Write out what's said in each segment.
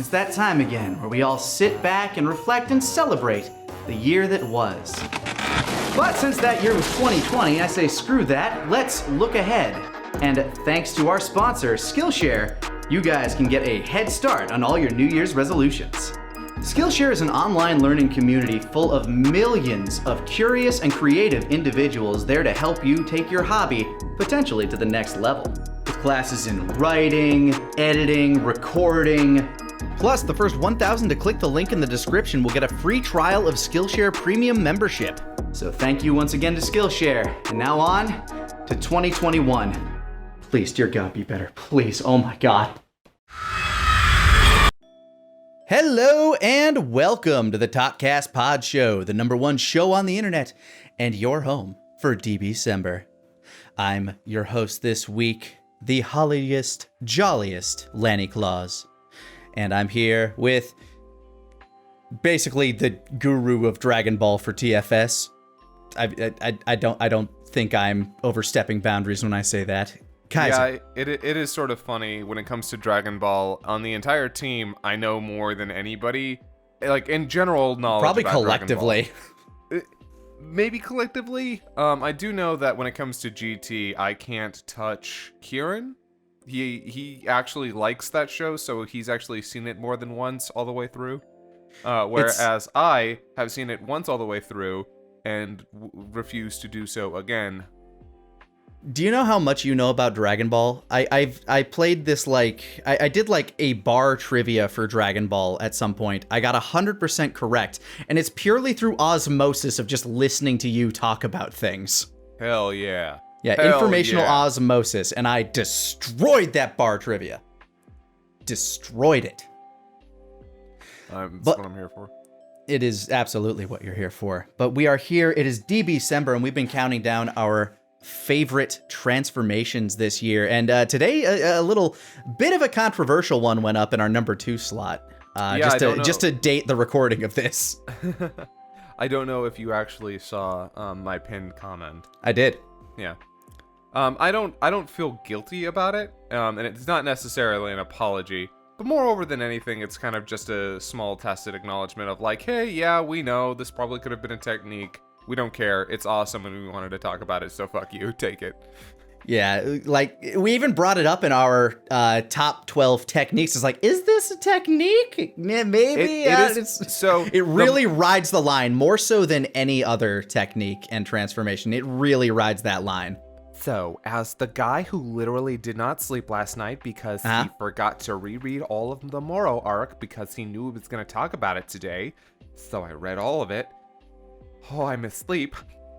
It's that time again where we all sit back and reflect and celebrate the year that was. But since that year was 2020, I say screw that, let's look ahead. And thanks to our sponsor, Skillshare, you guys can get a head start on all your New Year's resolutions. Skillshare is an online learning community full of millions of curious and creative individuals there to help you take your hobby potentially to the next level. With classes in writing, editing, recording. Plus, the first 1,000 to click the link in the description will get a free trial of Skillshare Premium membership. So thank you once again to Skillshare. And now on to 2021. Please, dear God, be better. Please, oh my God. Hello and welcome to the Talkcast Podshow, the #1 show on the internet and your home for DBZA. I'm your host this week, the holliest, jolliest Lani Claus. And I'm here with basically the guru of DragonBall for TFS. I don't think I'm overstepping boundaries when I say that. Kaiser. Yeah, it is sort of funny when it comes to Dragon Ball. On the entire team, I know more than anybody. Like, in general knowledge Probably about collectively. Dragon Ball. Maybe collectively. I do know that when it comes to GT, I can't touch Kieran. He actually likes that show, so he's actually seen it more than once all the way through. Whereas I have seen it once all the way through and refuse to do so again. Do you know how much you know about Dragon Ball? I played this I did like a bar trivia for Dragon Ball at some point. I got 100% correct, and it's purely through osmosis of just listening to you talk about things. Hell yeah. Yeah, Hell informational yeah. osmosis, and I destroyed that bar trivia. Destroyed it. That's what I'm here for. It is absolutely what you're here for. But we are here, it is DBZA, and we've been counting down our favorite transformations this year, and today a little bit of a controversial one went up in our #2 slot. Just to date the recording of this. I don't know if you actually saw my pinned comment. I did. Yeah. I don't feel guilty about it, and it's not necessarily an apology. But moreover than anything, it's kind of just a small tacit acknowledgement of like, hey, yeah, we know this probably could have been a technique. We don't care. It's awesome, and we wanted to talk about it, so fuck you. Take it. Yeah, like, we even brought it up in our top 12 techniques. It's like, is this a technique? Yeah, maybe. It really rides the line, more so than any other technique and transformation. It really rides that line. So, as the guy who literally did not sleep last night because he forgot to reread all of the Moro arc because he knew he was going to talk about it today, so I read all of it. Oh, I missed sleep.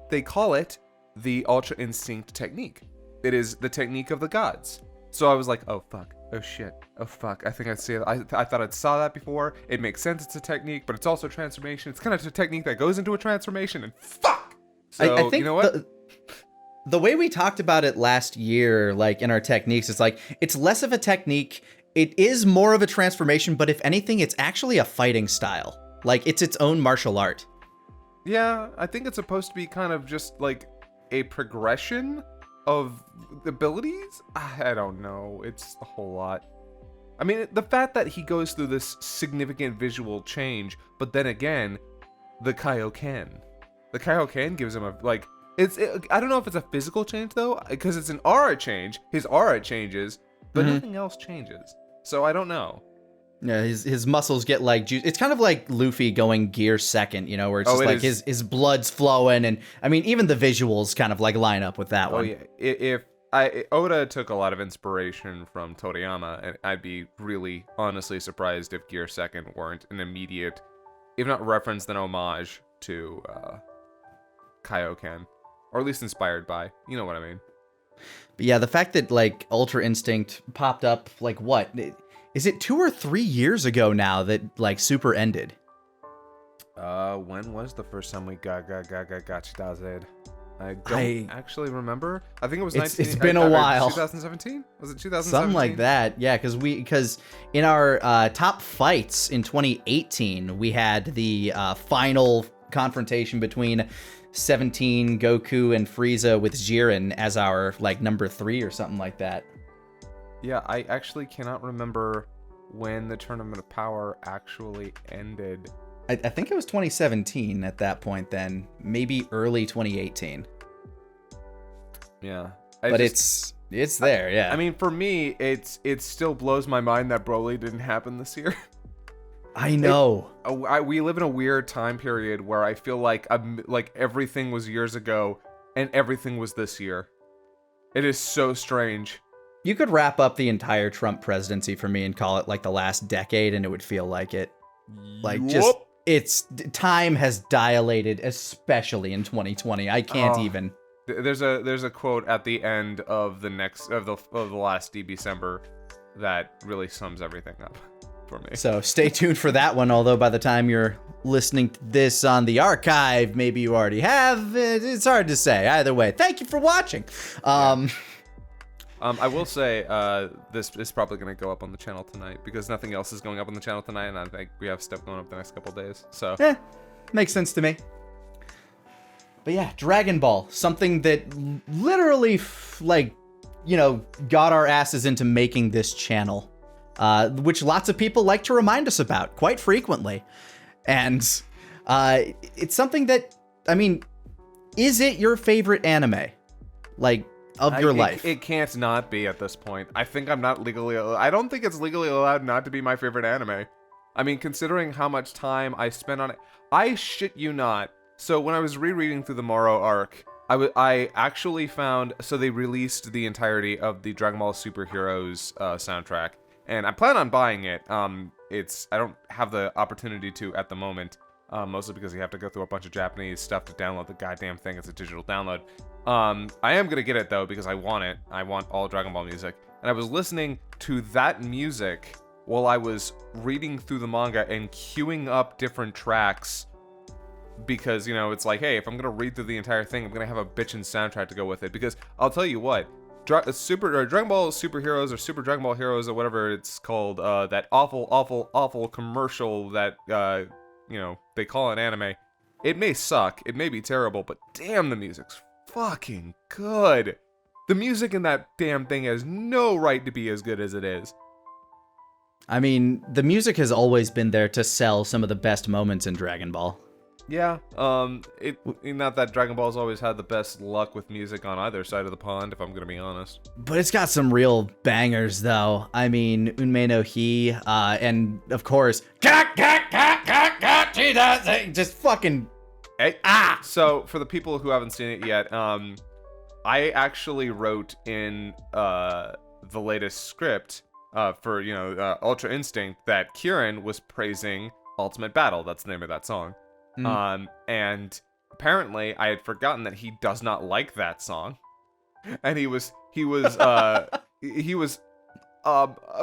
They call it the Ultra Instinct technique. It is the technique of the gods. So I was like, oh fuck, oh shit, oh fuck. I think I see it. I thought I'd saw that before. It makes sense. It's a technique, but it's also a transformation. It's kind of a technique that goes into a transformation, and fuck. So I think you know what? The way we talked about it last year, like in our techniques, it's like it's less of a technique. It is more of a transformation, but if anything, it's actually a fighting style. Like it's its own martial art. Yeah, I think it's supposed to be kind of just like a progression of abilities. I don't know. It's a whole lot. I mean, the fact that he goes through this significant visual change, but then again, the Kaioken. The Kaioken gives him a, like, I don't know if it's a physical change though, because it's an aura change. His aura changes, but nothing else changes. So I don't know. Yeah, his muscles get like juice. It's kind of like Luffy going gear second, you know, where it's just like his blood's flowing, and I mean even the visuals kind of like line up with that one. Oh yeah, if Oda took a lot of inspiration from Toriyama, and I'd be really honestly surprised if gear second weren't an immediate, if not reference, then homage to Kaioken, or at least inspired by. You know what I mean? But yeah, the fact that like Ultra Instinct popped up like what? Is it 2 or 3 years ago now that like Super ended? When was the first time we got Shidazed? I don't actually remember. I think it was It's been a while. 2017? Was it 2017? Something like that. Yeah, because in our top fights in 2018, we had the final confrontation between 17, Goku, and Frieza with Jiren as our like number 3 or something like that. Yeah, I actually cannot remember when the Tournament of Power actually ended. I think it was 2017 at that point then. Maybe early 2018. Yeah. But it's there, yeah. I mean, for me, it still blows my mind that Broly didn't happen this year. I know. We live in a weird time period where I feel like everything was years ago and everything was this year. It is so strange. You could wrap up the entire Trump presidency for me and call it like the last decade, and it would feel like it. Like, just, time has dilated, especially in 2020. I can't even. There's a quote at the end of the last DBZA that really sums everything up for me. So stay tuned for that one. Although by the time you're listening to this on the archive, maybe you already have. It's hard to say. Either way, thank you for watching. I will say this is probably going to go up on the channel tonight because nothing else is going up on the channel tonight, and I think we have stuff going up the next couple days. So makes sense to me. But yeah, Dragon Ball, something that literally, got our asses into making this channel, which lots of people like to remind us about quite frequently. And it's something that, I mean, is it your favorite anime? Of your life? It can't not be at this point. I think I don't think it's legally allowed not to be my favorite anime. I mean, considering how much time I spent on it, I shit you not. So when I was rereading through the Moro arc, I actually found, so they released the entirety of the Dragon Ball Super Heroes soundtrack, and I plan on buying it. I don't have the opportunity to at the moment, mostly because you have to go through a bunch of Japanese stuff to download the goddamn thing. It's a digital download. I am gonna get it though because I want it. I want all Dragon Ball music, and I was listening to that music while I was reading through the manga and queuing up different tracks. Because, it's like, hey, if I'm going to read through the entire thing, I'm going to have a bitchin' soundtrack to go with it. Because I'll tell you what, Dragon Ball Superheroes or Super Dragon Ball Heroes or whatever it's called, that awful commercial that, they call an anime, it may suck, it may be terrible, but damn, the music's fucking good. The music in that damn thing has no right to be as good as it is. I mean, the music has always been there to sell some of the best moments in Dragon Ball. Yeah, not that Dragon Ball's always had the best luck with music on either side of the pond, if I'm gonna be honest. But it's got some real bangers, though. I mean, Unmei no Hi, and of course, just fucking... Hey. So, for the people who haven't seen it yet, I actually wrote in the latest script for, Ultra Instinct that Kieran was praising Ultimate Battle. That's the name of that song. And apparently I had forgotten that he does not like that song, and he was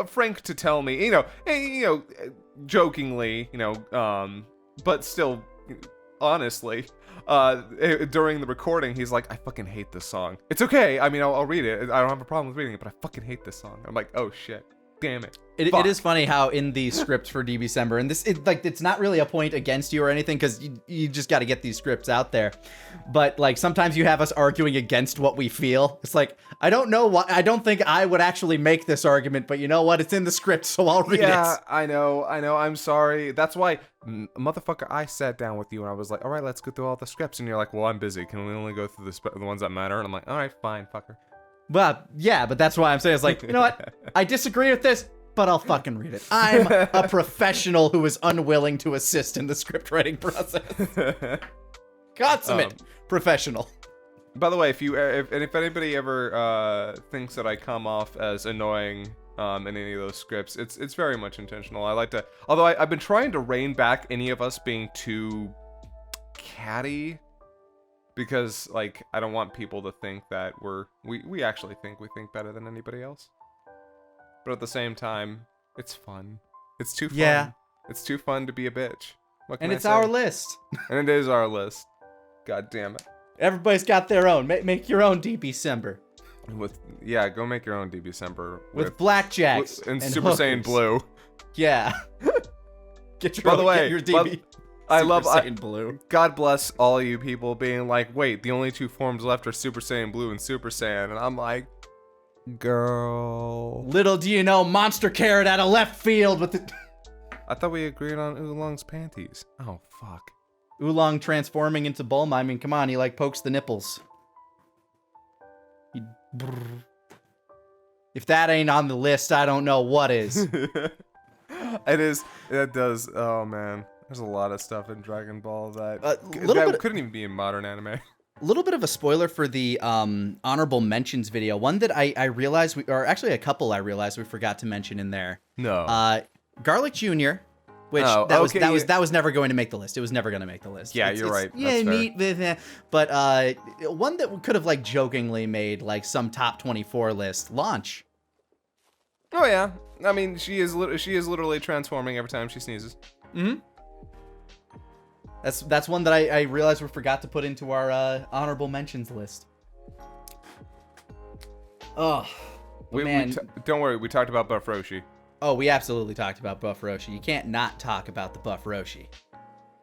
frank to tell me, jokingly, but still, honestly, during the recording, he's like, I fucking hate this song. It's okay. I mean, I'll read it. I don't have a problem with reading it, but I fucking hate this song. I'm like, oh shit. Damn it. It is funny how in the script for DBZA, and it's not really a point against you or anything, because you just got to get these scripts out there. But sometimes you have us arguing against what we feel. It's like, I don't know why. I don't think I would actually make this argument, but you know what? It's in the script, so I'll read it. Yeah, I know. I'm sorry. That's why, motherfucker, I sat down with you and I was like, all right, let's go through all the scripts. And you're like, well, I'm busy. Can we only go through the ones that matter? And I'm like, all right, fine, fucker. Well, yeah, but that's why I'm saying, it's like, you know what? I disagree with this, but I'll fucking read it. I'm a professional who is unwilling to assist in the script writing process. Consummate professional. By the way, if anybody ever thinks that I come off as annoying in any of those scripts, it's very much intentional. I like to, although I've been trying to rein back any of us being too catty. Because, I don't want people to think that we actually think we think better than anybody else. But at the same time, it's fun. It's too fun. Yeah. It's too fun to be a bitch. And it's our list. And it is our list. God damn it. Everybody's got their own. Make your own DBZA. Go make your own DBZA. With blackjacks. And Super Saiyan Blue. Yeah. Get your DB. I love Saiyan Blue. God bless all you people being like, wait, the only two forms left are Super Saiyan Blue and Super Saiyan. And I'm like, Girl. Little do you know, Monster Carrot out of left field with the... I thought we agreed on Oolong's panties. Oh, fuck. Oolong transforming into Bulma. I mean, come on, he like pokes the nipples. If that ain't on the list, I don't know what is. It is. It does. Oh, man. There's a lot of stuff in Dragon Ball that couldn't even be in modern anime. A little bit of a spoiler for the honorable mentions video. One that I realized, or actually a couple I realized we forgot to mention in there. No. Garlic Jr., which that was never going to make the list. It was never going to make the list. Yeah, you're right. Yeah, neat. But one that could have like jokingly made like some top 24 list. Launch. Oh yeah. I mean, she is literally transforming every time she sneezes. Mm-hmm. That's one that I realized we forgot to put into our honorable mentions list. Oh, man. Don't worry, we talked about Buff Roshi. Oh, we absolutely talked about Buff Roshi. You can't not talk about the Buff Roshi.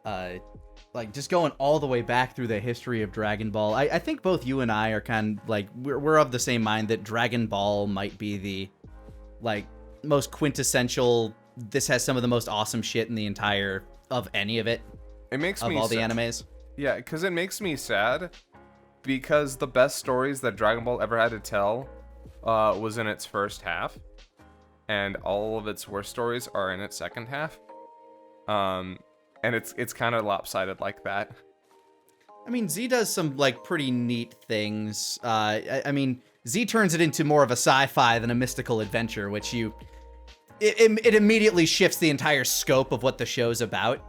Like, just going all the way back through the history of Dragon Ball, I think both you and I are kind of, like, we're of the same mind that Dragon Ball might be the, like, most quintessential, this has some of the most awesome shit in the entire, of any of it. It makes me of all the sad. animes. Yeah, because it makes me sad because the best stories that Dragon Ball ever had to tell was in its first half, and all of its worst stories are in its second half. And it's kind of lopsided like that. I mean, Z does some like pretty neat things. I mean, Z turns it into more of a sci-fi than a mystical adventure, which it immediately shifts the entire scope of what the show's about.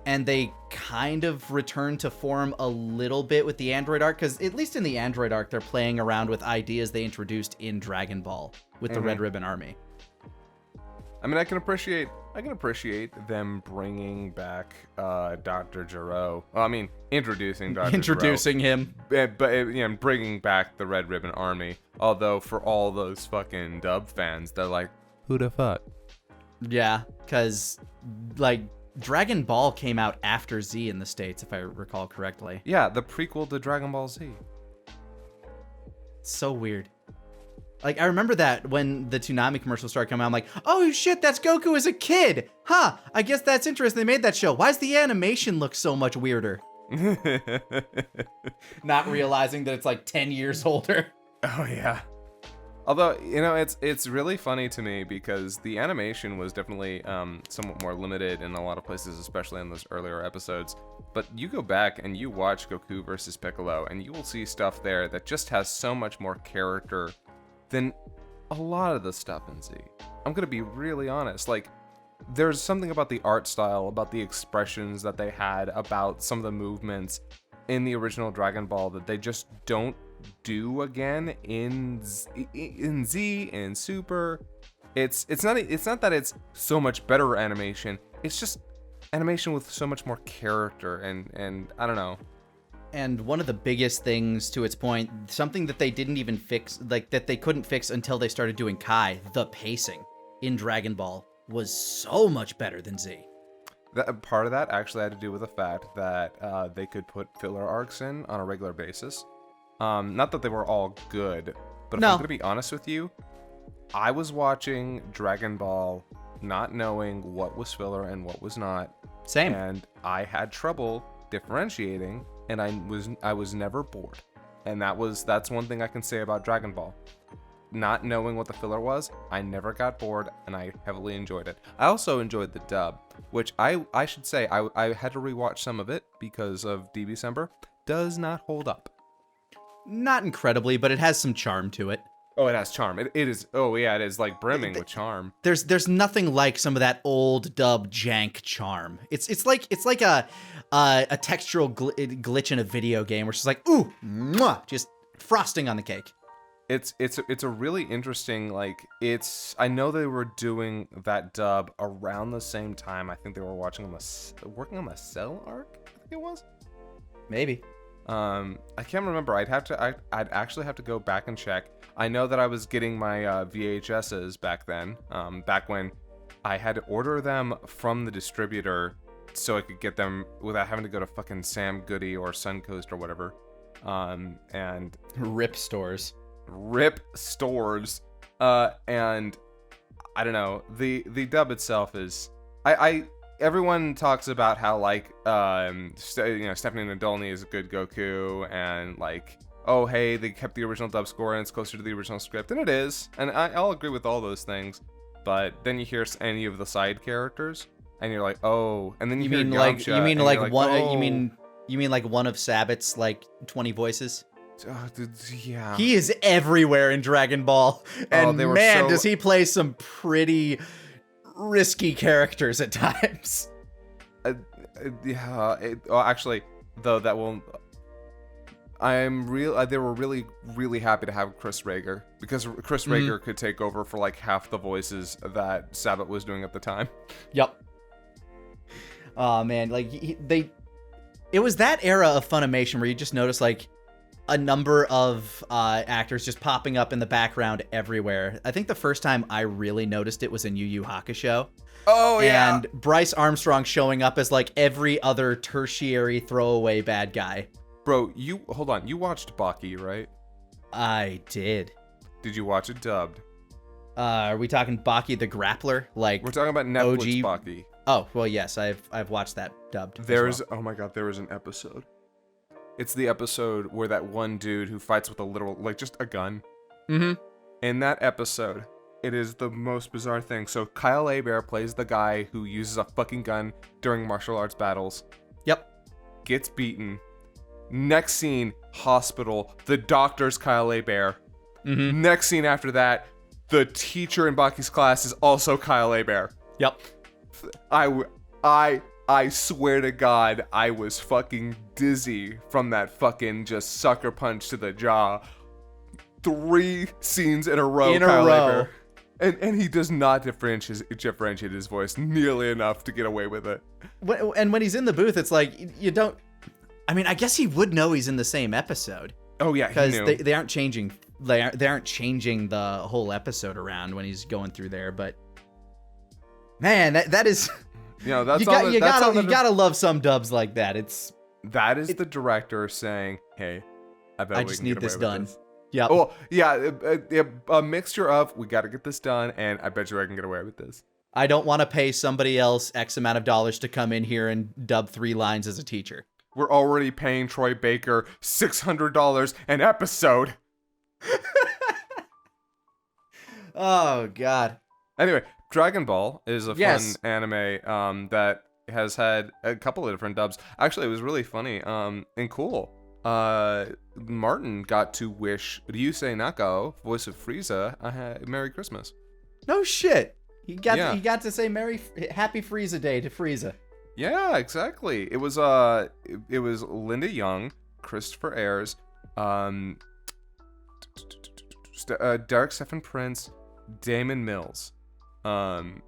And they kind of return to form a little bit with the Android arc, because at least in the Android arc, they're playing around with ideas they introduced in Dragon Ball with the Red Ribbon Army. I mean, I can appreciate them bringing back Dr. Gero. Well, I mean, introducing Dr. Introducing Gero, him. But bringing back the Red Ribbon Army. Although for all those fucking dub fans, they're like, who the fuck? Yeah, because like Dragon Ball came out after Z in the States, if I recall correctly. Yeah, the prequel to Dragon Ball Z. So weird. Like, I remember that when the Toonami commercials started coming out, I'm like, oh shit, that's Goku as a kid! Huh, I guess that's interesting they made that show. Why does the animation look so much weirder? Not realizing that it's like 10 years older. Oh yeah. Although, it's really funny to me because the animation was definitely somewhat more limited in a lot of places, especially in those earlier episodes. But you go back and you watch Goku versus Piccolo, and you will see stuff there that just has so much more character than a lot of the stuff in Z. I'm gonna be really honest. Like, there's something about the art style, about the expressions that they had, about some of the movements in the original Dragon Ball that they just don't do again in Z and Super. It's not that it's so much better animation. It's just animation with so much more character and I don't know. And one of the biggest things, to its point, something that they didn't even fix, like that they couldn't fix until they started doing Kai, the pacing in Dragon Ball was so much better than Z. That part of that actually had to do with the fact that they could put filler arcs in on a regular basis. Not that they were all good, but if I'm gonna be honest with you, I was watching Dragon Ball not knowing what was filler and what was not. Same. And I had trouble differentiating, and I was never bored. And that's one thing I can say about Dragon Ball. Not knowing what the filler was, I never got bored, and I heavily enjoyed it. I also enjoyed the dub, which I should say I had to rewatch some of it because of DBZA. Does not hold up. Not incredibly, but it has some charm to it. Oh, it has charm. It is. Oh yeah, it is like brimming with charm. There's nothing like some of that old dub jank charm. It's like a textural glitch in a video game where it's just like, ooh, mwah, just frosting on the cake. It's a really interesting, like, I know they were doing that dub around the same time. I think they were working on the Cell arc, I think it was. Maybe. I can't remember. I'd actually have to go back and check. I know that I was getting my VHSs back then, back when I had to order them from the distributor so I could get them without having to go to fucking Sam Goody or Suncoast or whatever. And Rip stores. rip stores. And I don't know, the dub itself is, everyone talks about how like Stephanie Nadolny is a good Goku, and like, oh hey, they kept the original dub score and it's closer to the original script, and it is, and I'll agree with all those things. But then you hear any of the side characters, and you're like, oh, and then you mean hear like Yamcha, you mean and like you're one oh. you mean like one of Sabbath's like 20 voices? Yeah, He is everywhere in Dragon Ball, and man, does he play some pretty risky characters at times. Actually, though, that will. They were really, really happy to have Chris Rager, because Chris Rager could take over for like half the voices that Sabbath was doing at the time. Yep. Oh man, like it was that era of Funimation where you just notice like a number of actors just popping up in the background everywhere. I think the first time I really noticed it was in Yu Yu Hakusho. Oh, yeah. And Bryce Armstrong showing up as like every other tertiary throwaway bad guy. Bro, hold on. You watched Baki, right? I did. Did you watch it dubbed? Are we talking Baki the Grappler? Like we're talking about Netflix OG... Baki. Oh, well, yes, I've watched that dubbed. Oh my god, there was an episode. It's the episode where that one dude who fights with a literal, like, just a gun. Mm-hmm. In that episode, it is the most bizarre thing. So Kyle Hebert plays the guy who uses a fucking gun during martial arts battles. Yep. Gets beaten. Next scene, hospital. The doctor's Kyle Hebert. Mm-hmm. Next scene after that, the teacher in Baki's class is also Kyle Hebert. Yep. I swear to God, I was fucking dizzy from that fucking just sucker punch to the jaw. 3 scenes in a row, Hebert. And he does not differentiate his voice nearly enough to get away with it. And when he's in the booth, it's like, you don't... I mean, I guess he would know he's in the same episode. Oh, yeah, he knew. Because they aren't changing... They aren't changing the whole episode around when he's going through there, but... Man, that is... You know, that's you gotta love some dubs like that. That is the director saying, "Hey, I just need this done." Yeah. Oh, yeah. A mixture of we got to get this done, and I bet you I can get away with this. I don't want to pay somebody else X amount of dollars to come in here and dub 3 lines as a teacher. We're already paying Troy Baker $600 an episode. Oh God. Anyway. Dragon Ball is a fun anime that has had a couple of different dubs. Actually, it was really funny and cool. Martin got to wish Ryusei Nakao, voice of Frieza, a Merry Christmas. No shit. He got to say Happy Frieza Day to Frieza. Yeah, exactly. It was Linda Young, Christopher Ayers, Derek Stephen Prince, Damon Mills. And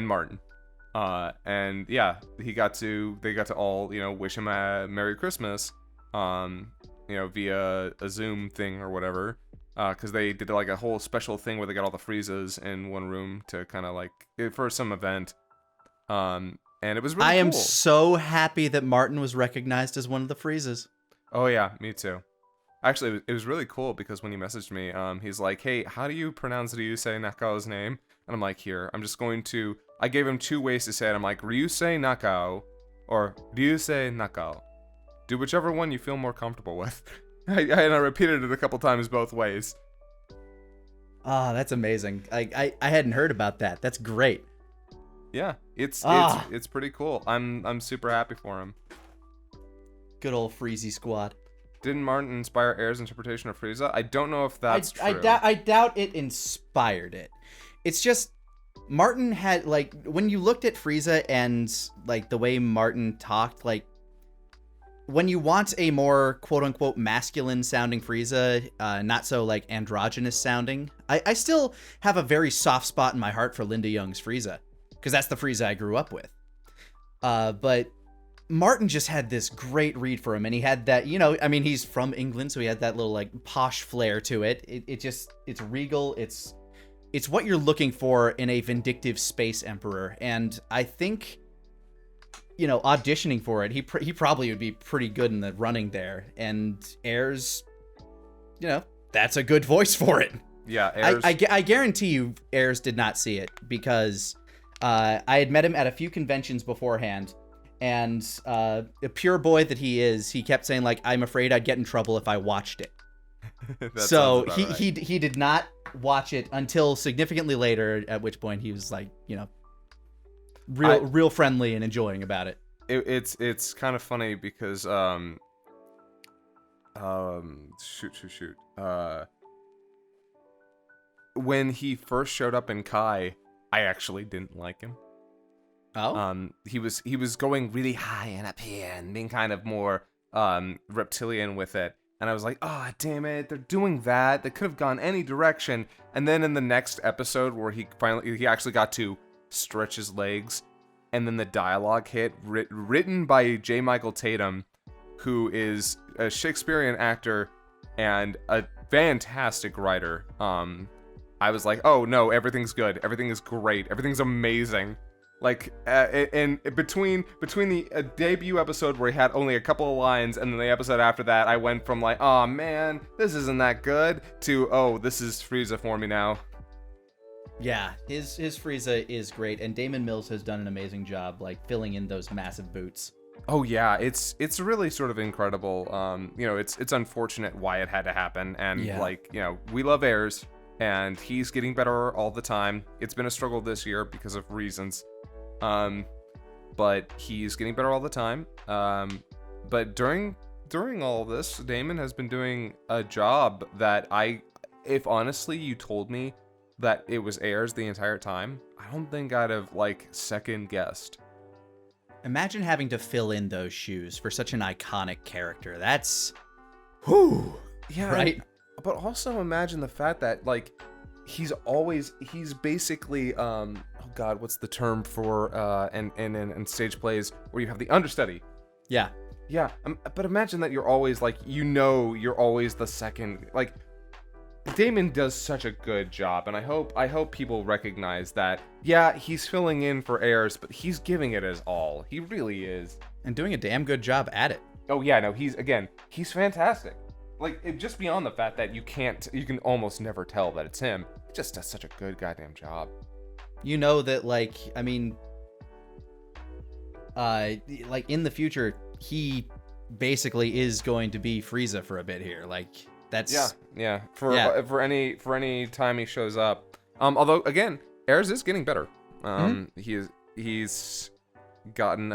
Martin. And yeah, they got to all, wish him a Merry Christmas, via a Zoom thing or whatever. Cause they did like a whole special thing where they got all the Friezas in one room to kind of like, for some event. And it was really cool. I am so happy that Martin was recognized as one of the Friezas. Oh yeah, me too. Actually, it was really cool because when he messaged me, he's like, "Hey, how do you pronounce Ryusei Nakao's name?" And I'm like, "Here, I gave him 2 ways to say it. I'm like, Ryusei Nakao or Ryusei Nakao. Do whichever one you feel more comfortable with." And I repeated it a couple times both ways. Oh, that's amazing. I hadn't heard about that. That's great. Yeah, it's pretty cool. I'm super happy for him. Good old Freezy squad. Didn't Martin inspire Ayers' interpretation of Frieza? I don't know if that's true. I doubt it inspired it. It's just Martin had, like, when you looked at Frieza and like the way Martin talked, like when you want a more quote unquote masculine sounding Frieza, not so like androgynous sounding, I still have a very soft spot in my heart for Linda Young's Frieza, because that's the Frieza I grew up with. But Martin just had this great read for him, and he had that, he's from England, so he had that little like posh flair to it. It's regal. It's what you're looking for in a vindictive space emperor, and I think, auditioning for it, he probably would be pretty good in the running there. And Ayers that's a good voice for it. Yeah, Ayers. I guarantee you Ayers did not see it because I had met him at a few conventions beforehand, and a pure boy that he is, he kept saying, like, I'm afraid I'd get in trouble if I watched it. So he did not watch it until significantly later, at which point he was like, real friendly and enjoying about it. It's kind of funny because when he first showed up in Kai, I actually didn't like him. Oh. He was going really high and up here and being kind of more reptilian with it. And I was like, oh, damn it, they're doing that. They could have gone any direction. And then in the next episode where he actually got to stretch his legs, and then the dialogue hit, written by J. Michael Tatum, who is a Shakespearean actor and a fantastic writer. I was like, oh no, everything's good. Everything is great. Everything's amazing. Like, and between the debut episode where he had only a couple of lines, and then the episode after that, I went from like, oh man, this isn't that good, to, oh, this is Frieza for me now. Yeah, his Frieza is great, and Damon Mills has done an amazing job, like, filling in those massive boots. Oh yeah, it's really sort of incredible. It's unfortunate why it had to happen, and we love Ayers, and he's getting better all the time. It's been a struggle this year because of reasons. But he's getting better all the time. But during all of this, Damon has been doing a job that if honestly you told me that it was Ayers the entire time, I don't think I'd have second guessed. Imagine having to fill in those shoes for such an iconic character. That's, whew, yeah, right? But also imagine the fact that he's basically oh god, what's the term for in stage plays where you have the understudy? Yeah. But imagine that you're always you're always the second. Damon does such a good job, and I hope people recognize that. Yeah, he's filling in for Ayers, but he's giving it his all. He really is, and doing a damn good job at it. Oh yeah, no, he's fantastic. Just beyond the fact that you can almost never tell that it's him. He just does such a good goddamn job. That, in the future, he basically is going to be Frieza for a bit here. That's for any time he shows up. Although again, Ayers is getting better. He's gotten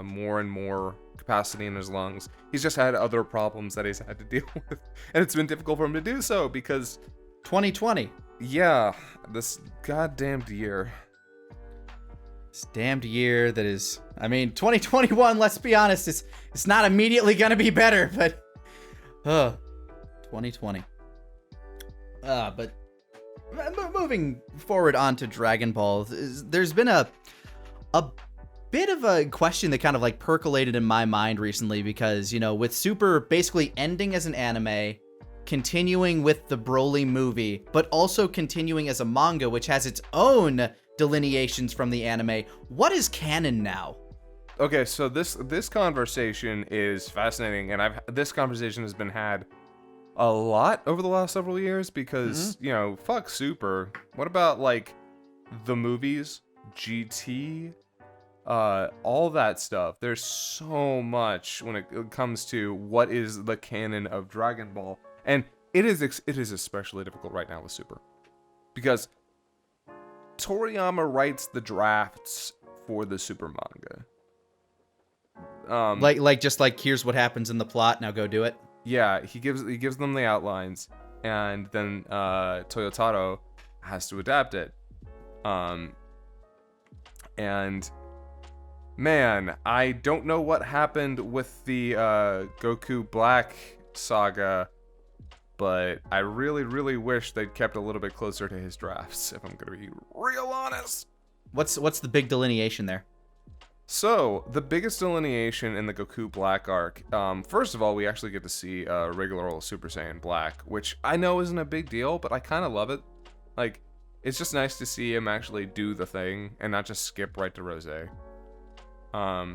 more and more capacity in his lungs. He's just had other problems that he's had to deal with, and it's been difficult for him to do so because 2020. Yeah, this goddamned year. This damned year that is, 2021, let's be honest, it's not immediately gonna be better, but 2020. But moving forward onto Dragon Ball, there's been a bit of a question that kind of percolated in my mind recently because, with Super basically ending as an anime, continuing with the Broly movie, but also continuing as a manga, which has its own delineations from the anime. What is canon now? Okay, so this conversation is fascinating, and this conversation has been had a lot over the last several years because, fuck Super. What about, the movies, GT, all that stuff? There's so much when it comes to what is the canon of Dragon Ball. And it is especially difficult right now with Super. Because Toriyama writes the drafts for the Super manga. Here's what happens in the plot, now go do it. Yeah, he gives them the outlines, and then Toyotaro has to adapt it. And man, I don't know what happened with the Goku Black saga, but I really, really wish they'd kept a little bit closer to his drafts, if I'm gonna be real honest. What's the big delineation there? So, the biggest delineation in the Goku Black arc, first of all, we actually get to see regular old Super Saiyan Black, which I know isn't a big deal, but I kind of love it. It's just nice to see him actually do the thing and not just skip right to Rose. I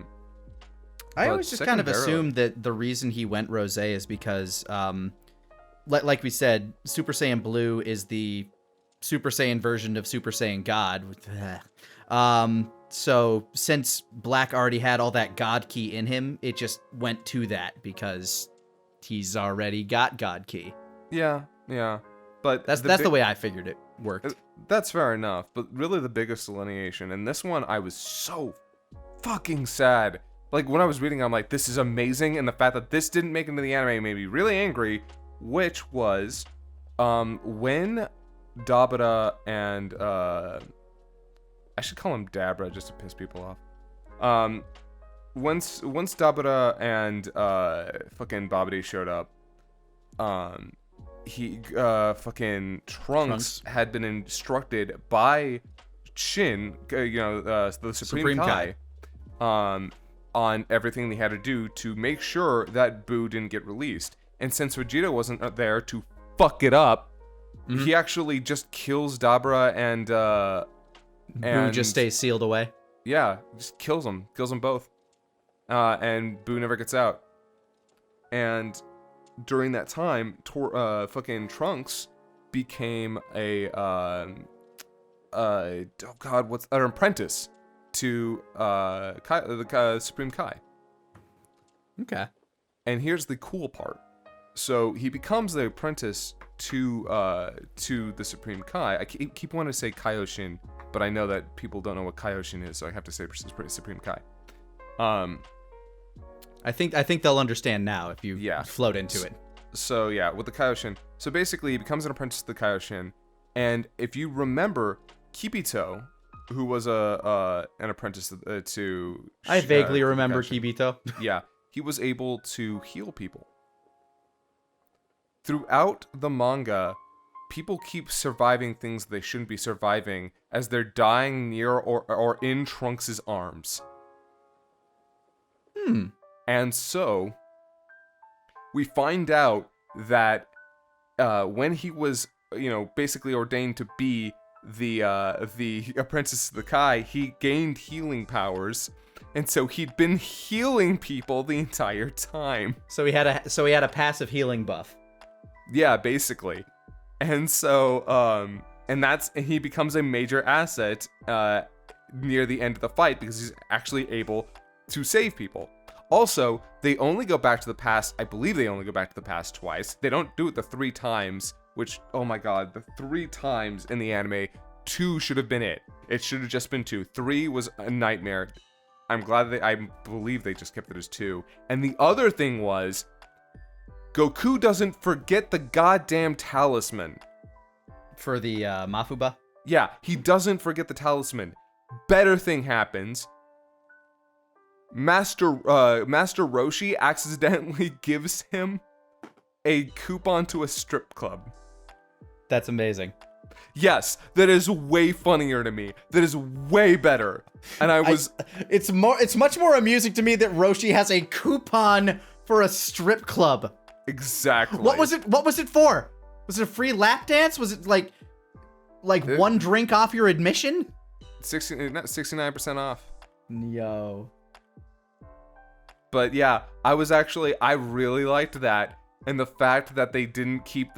always just kind of assumed that the reason he went Rose is because like we said, Super Saiyan Blue is the Super Saiyan version of Super Saiyan God. So since Black already had all that God Ki in him, it just went to that because he's already got God Ki. Yeah. But that's the way I figured it worked. That's fair enough. But really the biggest delineation, and this one I was so fucking sad. Like, when I was reading, I'm like, this is amazing, and the fact that this didn't make it into the anime made me really angry, which was, when Dabura and, I should call him Dabra just to piss people off. Once Dabura and, fucking Babidi showed up, fucking Trunks had been instructed by Shin, the Supreme Kai, on everything they had to do to make sure that Boo didn't get released. And since Vegeta wasn't there to fuck it up, he actually just kills Dabura and Boo just stays sealed away. Yeah, just kills them both. And Boo never gets out. And during that time, fucking Trunks became an apprentice to the Supreme Kai. Okay. And here's the cool part. So he becomes the apprentice to the Supreme Kai. I keep wanting to say Kaioshin, but I know that people don't know what Kaioshin is, so I have to say Supreme Kai. I think they'll understand now if you float into it. So yeah, with the Kaioshin. So basically, he becomes an apprentice to the Kaioshin, and if you remember, Kibito, who was an apprentice to... I vaguely remember Kibito. Yeah, he was able to heal people. Throughout the manga, people keep surviving things they shouldn't be surviving as they're dying near or in Trunks' arms. And so, we find out that when he was, basically ordained to be the apprentice to the Kai, he gained healing powers, and so he'd been healing people the entire time. So he had a passive healing buff. Yeah, basically. And so and he becomes a major asset near the end of the fight because he's actually able to save people. Also, they only go back to the past. I believe they only go back to the past twice. They don't do it the 3 times, which, oh my god, the 3 times in the anime, 2 should have been it. It should have just been 2. 3 was a nightmare. I believe they just kept it as 2. And the other thing was, Goku doesn't forget the goddamn talisman. For the Mafuba? Yeah, he doesn't forget the talisman. Better thing happens. Master Roshi accidentally gives him a coupon to a strip club. That's amazing. Yes, that is way funnier to me. That is way better. And it's much more amusing to me that Roshi has a coupon for a strip club. Exactly. What was it for? Was it a free lap dance? Was it like one drink off your admission? 69% off. Yo. But yeah, I really liked that. And the fact that they didn't keep,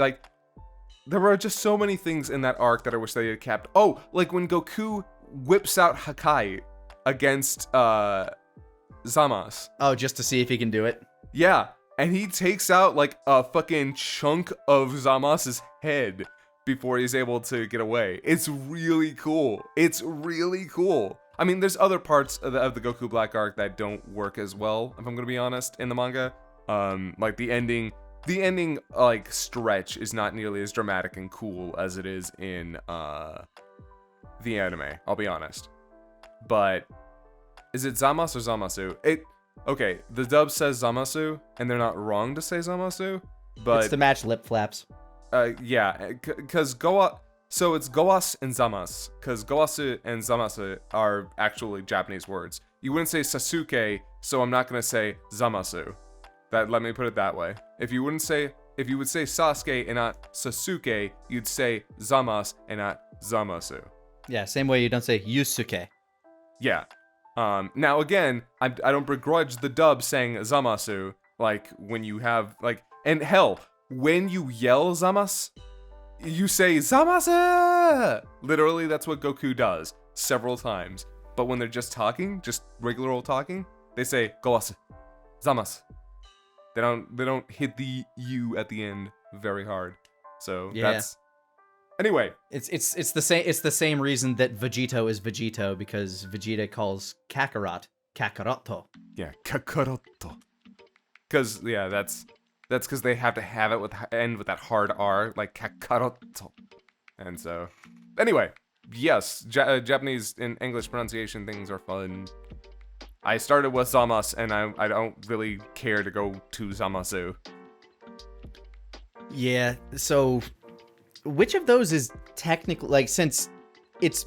there were just so many things in that arc that I wish they had kept. Oh, like when Goku whips out Hakai against Zamasu. Oh, just to see if he can do it? Yeah, and he takes out like a fucking chunk of Zamasu' head before he's able to get away. It's really cool. I mean, there's other parts of the Goku Black arc that don't work as well, if I'm gonna be honest, in the manga. Like the ending like stretch is not nearly as dramatic and cool as it is in the anime, I'll be honest. But is it Zamasu or Zamasu? Okay, the dub says Zamasu, and they're not wrong to say Zamasu, but it's to match lip flaps. Yeah, because so it's Goas and Zamasu, because Goasu and Zamasu are actually Japanese words. You wouldn't say Sasuke, so I'm not gonna say Zamasu. Let me put it that way. If you would say Sasuke and not Sasuke, you'd say Zamasu and not Zamasu. Yeah, same way you don't say Yusuke. Yeah. Now again, I don't begrudge the dub saying Zamasu, like when you have and hell, when you yell Zamas, you say Zamase! Literally, that's what Goku does several times. But when they're just talking, just regular old talking, they say Gowasu, Zamas. They don't hit the U at the end very hard. So that's anyway. It's the same reason that Vegito is Vegito, because Vegeta calls Kakarot Kakaroto. Yeah, Kakaroto. Because that's because they have to have it end with that hard R, like Kakaroto. And so, anyway, yes, Japanese and English pronunciation things are fun. I started with Zamas, and I don't really care to go to Zamasu. Yeah, so which of those is technically, like, since it's...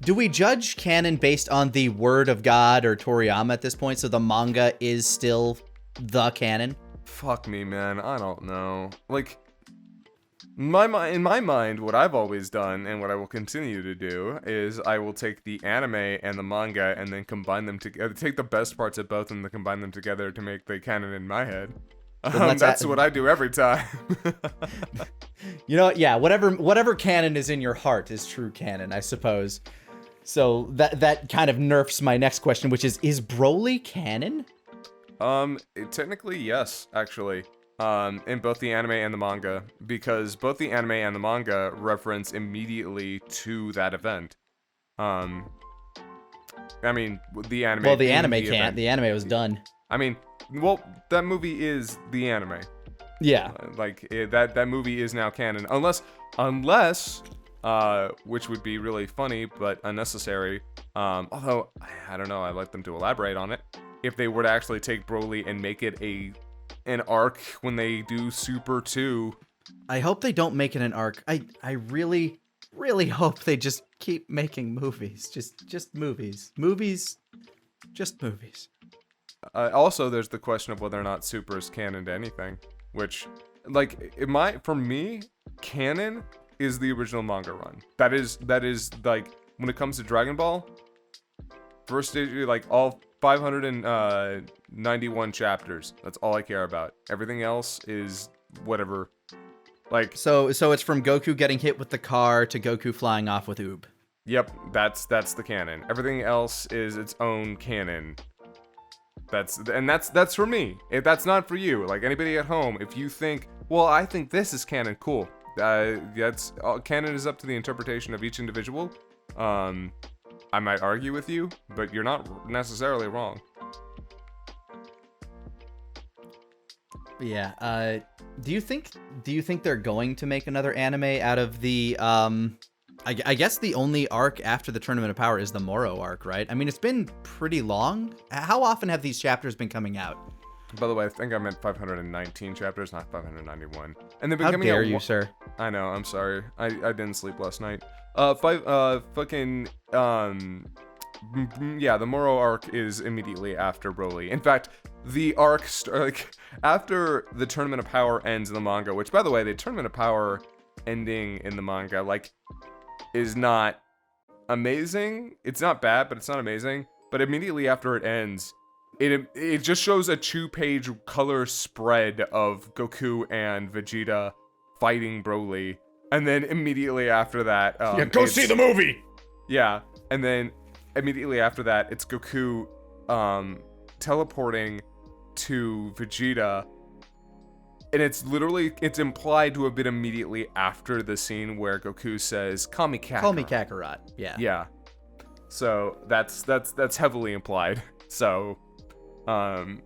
Do we judge canon based on the word of God or Toriyama at this point, so the manga is still the canon? Fuck me, man. I don't know. Like, in my mind, what I've always done, and what I will continue to do, is I will take the anime and the manga and then combine them together. Take the best parts of both and then combine them together to make the canon in my head. That's what I do every time. You know, yeah, whatever canon is in your heart is true canon, I suppose. So that kind of nerfs my next question, which is Broly canon? Technically, yes, actually. In both the anime and the manga, because both the anime and the manga reference immediately to that event. I mean, the anime... Well, the anime can't. The anime was done. I mean, well, that movie is the anime. Yeah. That movie is now canon. Unless, which would be really funny, but unnecessary. Although, I don't know, I'd like them to elaborate on it. If they were to actually take Broly and make it an arc when they do Super 2. I hope they don't make it an arc. I really, really hope they just keep making movies. Just movies. Just movies. Also, there's the question of whether or not Super is canon to anything. Which, like, for me, canon is the original manga run. That is like, when it comes to Dragon Ball, first issue, like, all 591 chapters. That's all I care about. Everything else is whatever. Like, so it's from Goku getting hit with the car to Goku flying off with Oob. Yep, that's the canon. Everything else is its own canon. That's for me. If that's not for you, like anybody at home, if you think, well, I think this is canon, cool. Canon is up to the interpretation of each individual. I might argue with you, but you're not necessarily wrong. Yeah. Do you think they're going to make another anime out of the I guess the only arc after the Tournament of Power is the Moro arc, right? I mean, it's been pretty long. How often have these chapters been coming out? By the way, I think I meant 519 chapters, not 591. And they've been How coming dare out. You, sir? I know. I'm sorry. I didn't sleep last night. Yeah, the Moro arc is immediately after Broly. In fact, the arc after the Tournament of Power ends in the manga, which, by the way, the Tournament of Power ending in the manga, like, is not amazing. It's not bad, but it's not amazing. But immediately after it ends, it just shows a 2-page color spread of Goku and Vegeta fighting Broly. And then immediately after that... go see the movie! Yeah, and then immediately after that, it's Goku teleporting to Vegeta. And it's implied to have been immediately after the scene where Goku says, "Call me Kakarot." Call me Kakarot. Yeah. Yeah. So that's heavily implied. So, I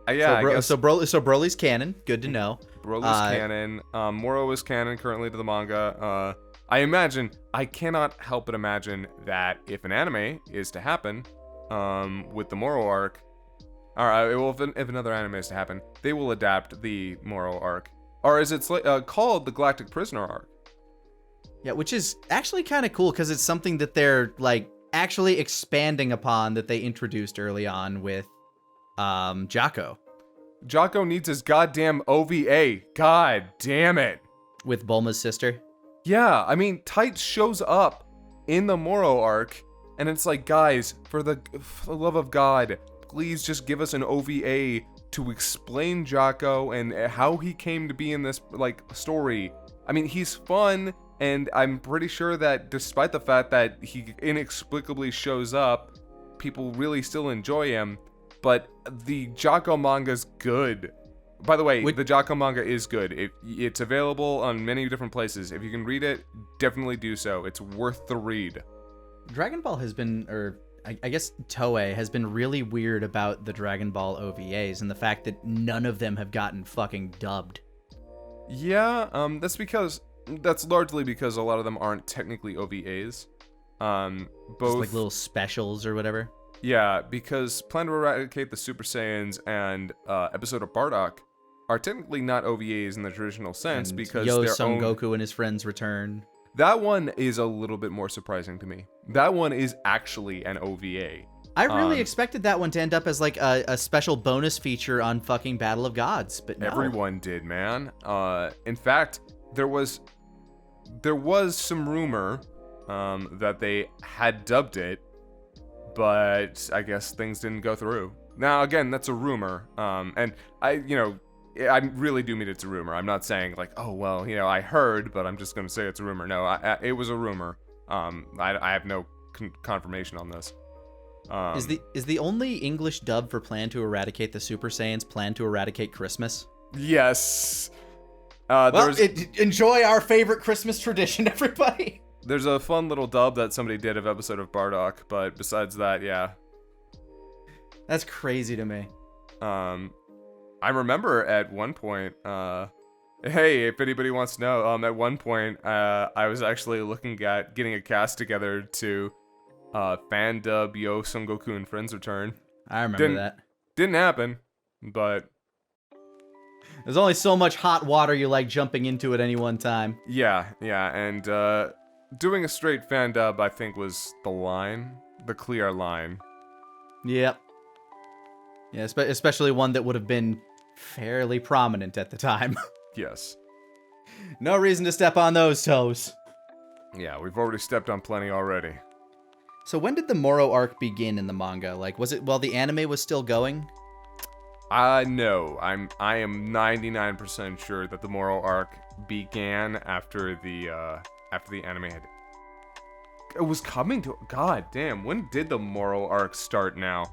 guess so Broly's canon. Good to know. Broly's canon. Moro is canon currently to the manga. I cannot help but imagine that if an anime is to happen, with the Moro arc. If another anime is to happen, they will adapt the Moro arc. Or is it called the Galactic Prisoner arc? Yeah, which is actually kind of cool because it's something that they're, like, actually expanding upon that they introduced early on with Jocko. Jocko needs his goddamn OVA. God damn it. With Bulma's sister? Yeah, I mean, Tights shows up in the Moro arc, and it's like, guys, for the love of God, please just give us an OVA to explain Jocko and how he came to be in this, like, story. I mean, he's fun, and I'm pretty sure that despite the fact that he inexplicably shows up, people really still enjoy him, but the Jocko manga's good. By the way, the Jocko manga is good. It's available on many different places. If you can read it, definitely do so. It's worth the read. Dragon Ball has been, or I guess Toei has been really weird about the Dragon Ball OVAs and the fact that none of them have gotten fucking dubbed. Yeah, that's largely because a lot of them aren't technically OVAs. Both just like little specials or whatever. Yeah, because Plan to Eradicate the Super Saiyans and episode of Bardock are technically not OVAs in the traditional sense, and because Son Goku and his friends return. That one is a little bit more surprising to me. That one is actually an OVA. I really expected that one to end up as like a special bonus feature on fucking Battle of Gods, but no. Everyone did, man. In fact, there was some rumor that they had dubbed it, but I guess things didn't go through. Now, again, that's a rumor, and I really do mean it's a rumor. I'm not saying like, oh, well, I heard, but I'm just going to say it's a rumor. No, it was a rumor. I have no confirmation on this. Is the only English dub for Plan to Eradicate the Super Saiyans Plan to Eradicate Christmas? Yes. Enjoy our favorite Christmas tradition, everybody. There's a fun little dub that somebody did of episode of Bardock, but besides that, yeah. That's crazy to me. I remember at one point, hey, if anybody wants to know, at one point, I was actually looking at getting a cast together to fan dub Yo Son Goku and Friends Return. I remember that. Didn't happen, but there's only so much hot water you like jumping into at any one time. Yeah, and doing a straight fan dub, I think, was the clear line. Yep. Yeah, especially one that would have been fairly prominent at the time. Yes. No reason to step on those toes. Yeah, we've already stepped on plenty already. So when did the Moro arc begin in the manga? Like, was it while the anime was still going? No. I am 99% sure that the Moro arc began after the anime had... It was coming to... God damn, when did the Moro arc start now?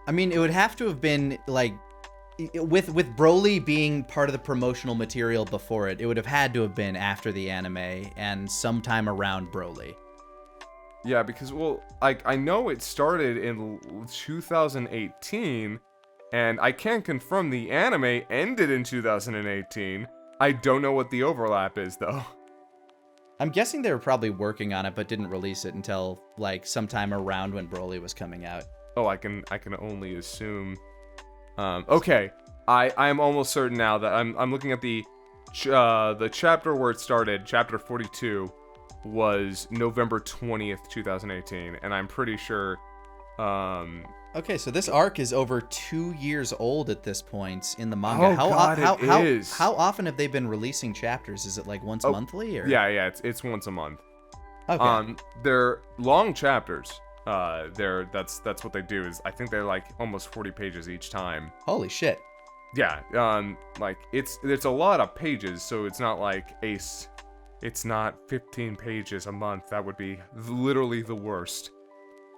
I mean, it would have to have been, like, with Broly being part of the promotional material before it would have had to have been after the anime and sometime around Broly. Yeah, because, well, I know it started in 2018, and I can't confirm the anime ended in 2018. I don't know what the overlap is, though. I'm guessing they were probably working on it, but didn't release it until, like, sometime around when Broly was coming out. Oh, I can only assume. Okay, I am almost certain now that I'm looking at the chapter where it started. Chapter 42 was November 20th, 2018, and I'm pretty sure. Okay, so this arc is over 2 years old at this point in the manga. How often have they been releasing chapters? Is it like once monthly or? Yeah, it's once a month. Okay. They're long chapters. That's what they do. Is I think they're like almost 40 pages each time. Holy shit. Yeah. Like it's a lot of pages, so it's not like it's not 15 pages a month. That would be literally the worst.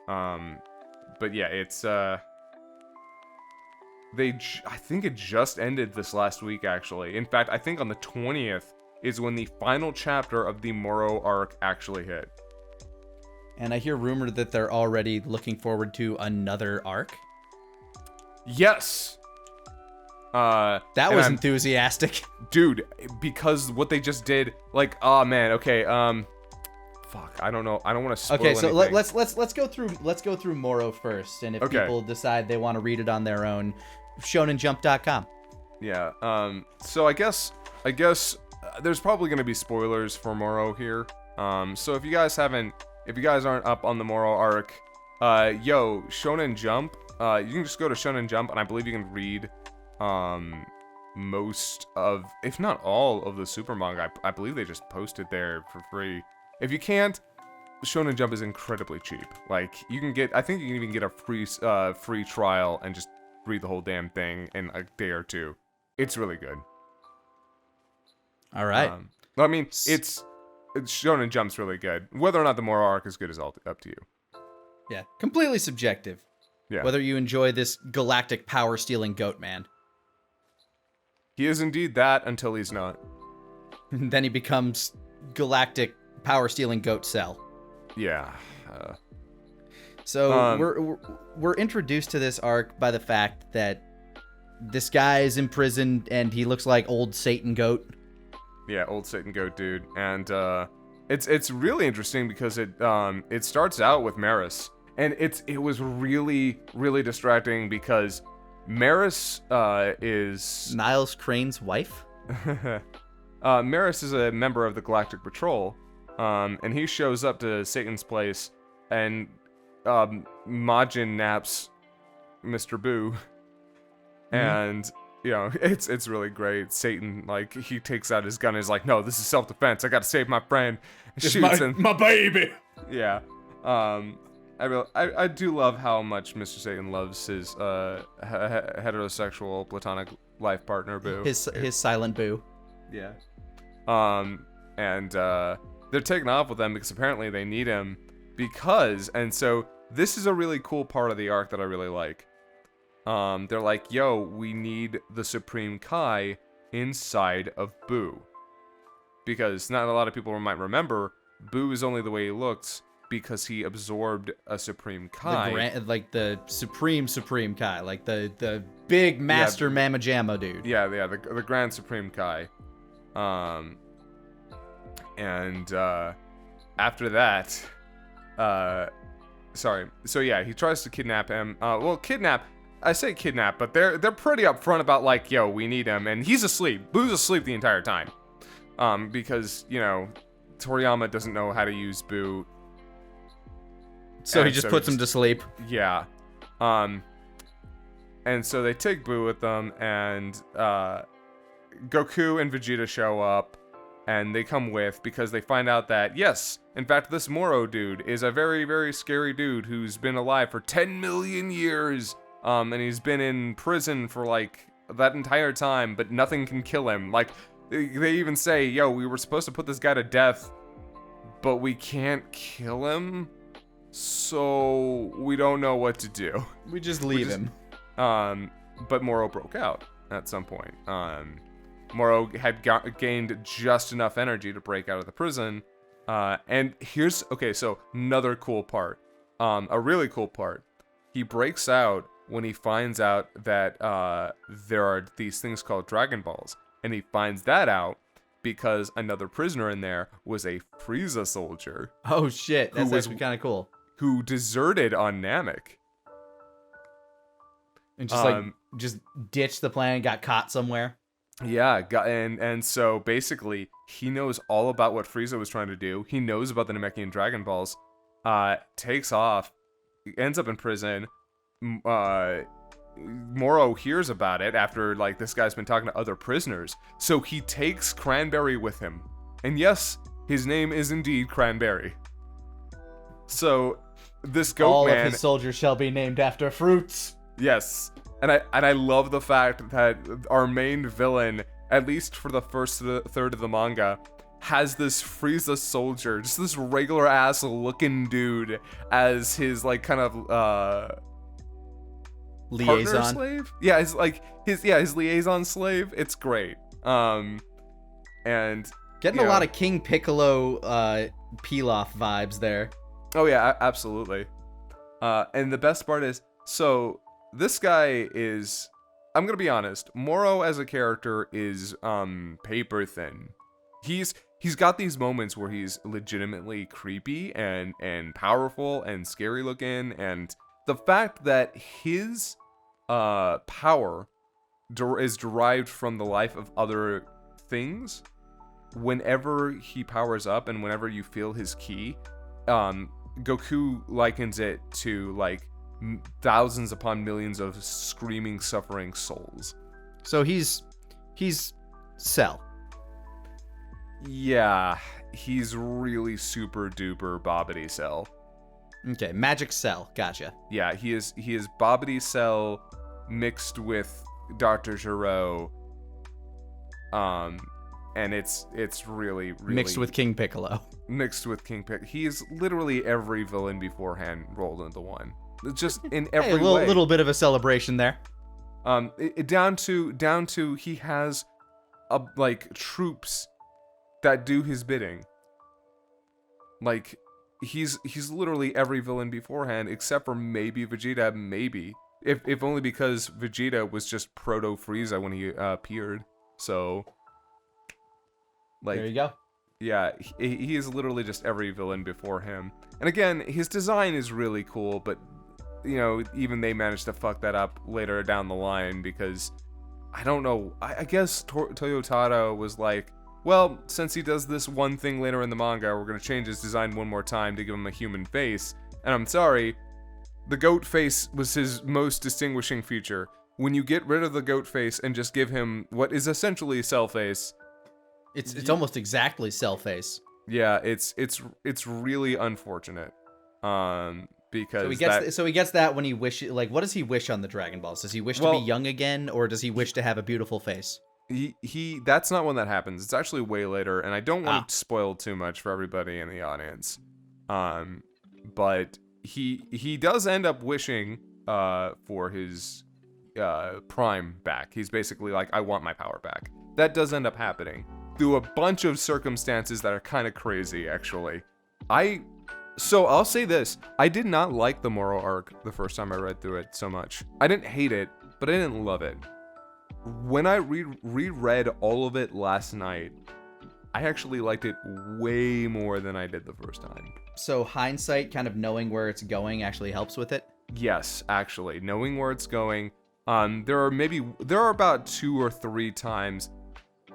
But yeah, it's I think it just ended this last week, actually. In fact, I think on the 20th is when the final chapter of the Moro arc actually hit. And I hear rumored that they're already looking forward to another arc. Yes. That was enthusiastic. Dude, because what they just did, like, oh man, okay, fuck, I don't know. I don't want to spoil anything. Okay, so let's go through Moro first, and if people decide they want to read it on their own, shonenjump.com. Yeah. So I guess there's probably going to be spoilers for Moro here. So if you guys aren't up on the Moro arc, Shonen Jump, you can just go to Shonen Jump, and I believe you can read most of, if not all of the super manga. I believe they just posted there for free. If you can't, Shonen Jump is incredibly cheap. Like, I think you can even get a free trial and just read the whole damn thing in a day or two. It's really good. All right. I mean, it's Shonen Jump's really good. Whether or not the Moro arc is good is all up to you. Yeah, completely subjective. Yeah. Whether you enjoy this galactic power-stealing goat man. He is indeed that until he's not. And then he becomes galactic power-stealing goat cell. Yeah. So we're introduced to this arc by the fact that this guy is imprisoned and he looks like old Satan goat. Yeah, old Satan goat dude, and it's really interesting because it starts out with Maris, and it was really distracting because Maris is Niles Crane's wife. Maris is a member of the Galactic Patrol, and he shows up to Satan's place, and Majin naps Mr. Boo, and you know, it's really great. Satan, like, he takes out his gun and is like, no, this is self-defense. I gotta save my friend. Shoots my baby. Yeah. I do love how much Mr. Satan loves his heterosexual platonic life partner, Boo. His silent Boo. Yeah. And they're taking off with them because apparently they need him and so this is a really cool part of the arc that I really like. They're like, yo, we need the Supreme Kai inside of Boo. Because not a lot of people might remember, Boo is only the way he looks because he absorbed a Supreme Kai. The Supreme Kai, like the big master Mama Jamma dude. Yeah, the Grand Supreme Kai. And after that, so yeah, he tries to kidnap him. I say kidnap, but they're pretty upfront about like, yo, we need him, and he's asleep. Boo's asleep the entire time. Because, you know, Toriyama doesn't know how to use Boo. So he just puts him to sleep. Yeah. And so they take Boo with them, and Goku and Vegeta show up, and they come with because they find out that, yes, in fact, this Moro dude is a very, very scary dude who's been alive for 10 million years. And he's been in prison for, like, that entire time, but nothing can kill him. Like, they even say, yo, we were supposed to put this guy to death, but we can't kill him, so we don't know what to do. We just leave him. But Moro broke out at some point. Moro had gained just enough energy to break out of the prison. And so another cool part. A really cool part. He breaks out when he finds out that there are these things called DragonBalls. And he finds that out because another prisoner in there was a Frieza soldier. Oh shit, that's actually kind of cool. Who deserted on Namek. And just ditched the planet, got caught somewhere. Yeah, and so basically he knows all about what Frieza was trying to do. He knows about the Namekian Dragon Balls. Takes off, ends up in prison. Moro hears about it after, like, this guy's been talking to other prisoners. So he takes Cranberry with him. And yes, his name is indeed Cranberry. So this goat all man, of his soldiers shall be named after fruits. Yes. And I love the fact that our main villain, at least for the first third of the manga, has this Frieza soldier, just this regular ass looking dude, as his, like, kind of liaison slave. Yeah, his liaison slave. It's great. And getting a lot of King Piccolo Pilaf vibes there. Oh yeah, absolutely. And the best part is, so this guy is, I'm gonna be honest, Moro as a character is paper thin. He's got these moments where he's legitimately creepy and powerful and scary looking, and the fact that his power is derived from the life of other things. Whenever he powers up and whenever you feel his ki, Goku likens it to, like, thousands upon millions of screaming, suffering souls. So he's Cell. Yeah, he's really super duper Bobbity Cell. Okay, Magic Cell. Gotcha. Yeah, he is Bobbity Cell mixed with Dr. Gero. And it's really mixed with King Piccolo. Mixed with King Piccolo. He's literally every villain beforehand rolled into one. Just in every way. A little bit of a celebration there. Down to he has like troops that do his bidding. Like he's literally every villain beforehand except for maybe Vegeta, maybe. If only because Vegeta was just Proto Frieza when he appeared. So like there you go. Yeah, he is literally just every villain before him. And again, his design is really cool, but you know, even they managed to fuck that up later down the line because I don't know. I guess Toyotaro was like, well, since he does this one thing later in the manga, we're gonna change his design one more time to give him a human face. And I'm sorry, the goat face was his most distinguishing feature. When you get rid of the goat face and just give him what is essentially Cell face, it's almost exactly Cell face. Yeah, it's really unfortunate. Because so he gets that when he wishes. Like, what does he wish on the Dragon Balls? Does he wish to be young again, or does he wish to have a beautiful face? He that's not when that happens. It's actually way later, and I don't want to spoil too much for everybody in the audience. But he does end up wishing for his prime back. He's basically like, I want my power back. That does end up happening through a bunch of circumstances that are kind of crazy, actually. So I'll say this, I did not like the Moro arc the first time I read through it so much. I didn't hate it, but I didn't love it. When I reread all of it last night, I actually liked it way more than I did the first time. So hindsight, kind of knowing where it's going, actually helps with it? Yes, actually, knowing where it's going. There are about 2 or 3 times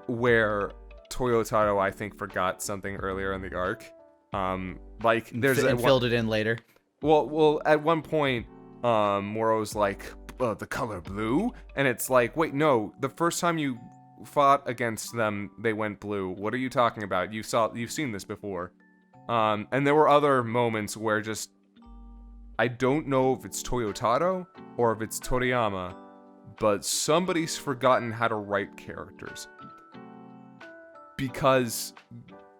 where Toyotaro, I think, forgot something earlier in the arc. Like there's and filled it in later. Well, at one point, Moro's like, the color blue, and it's like, wait, no, the first time you fought against them, they went blue. What are you talking about? You've seen this before. And there were other moments where just, I don't know if it's Toyotaro or if it's Toriyama, but somebody's forgotten how to write characters. Because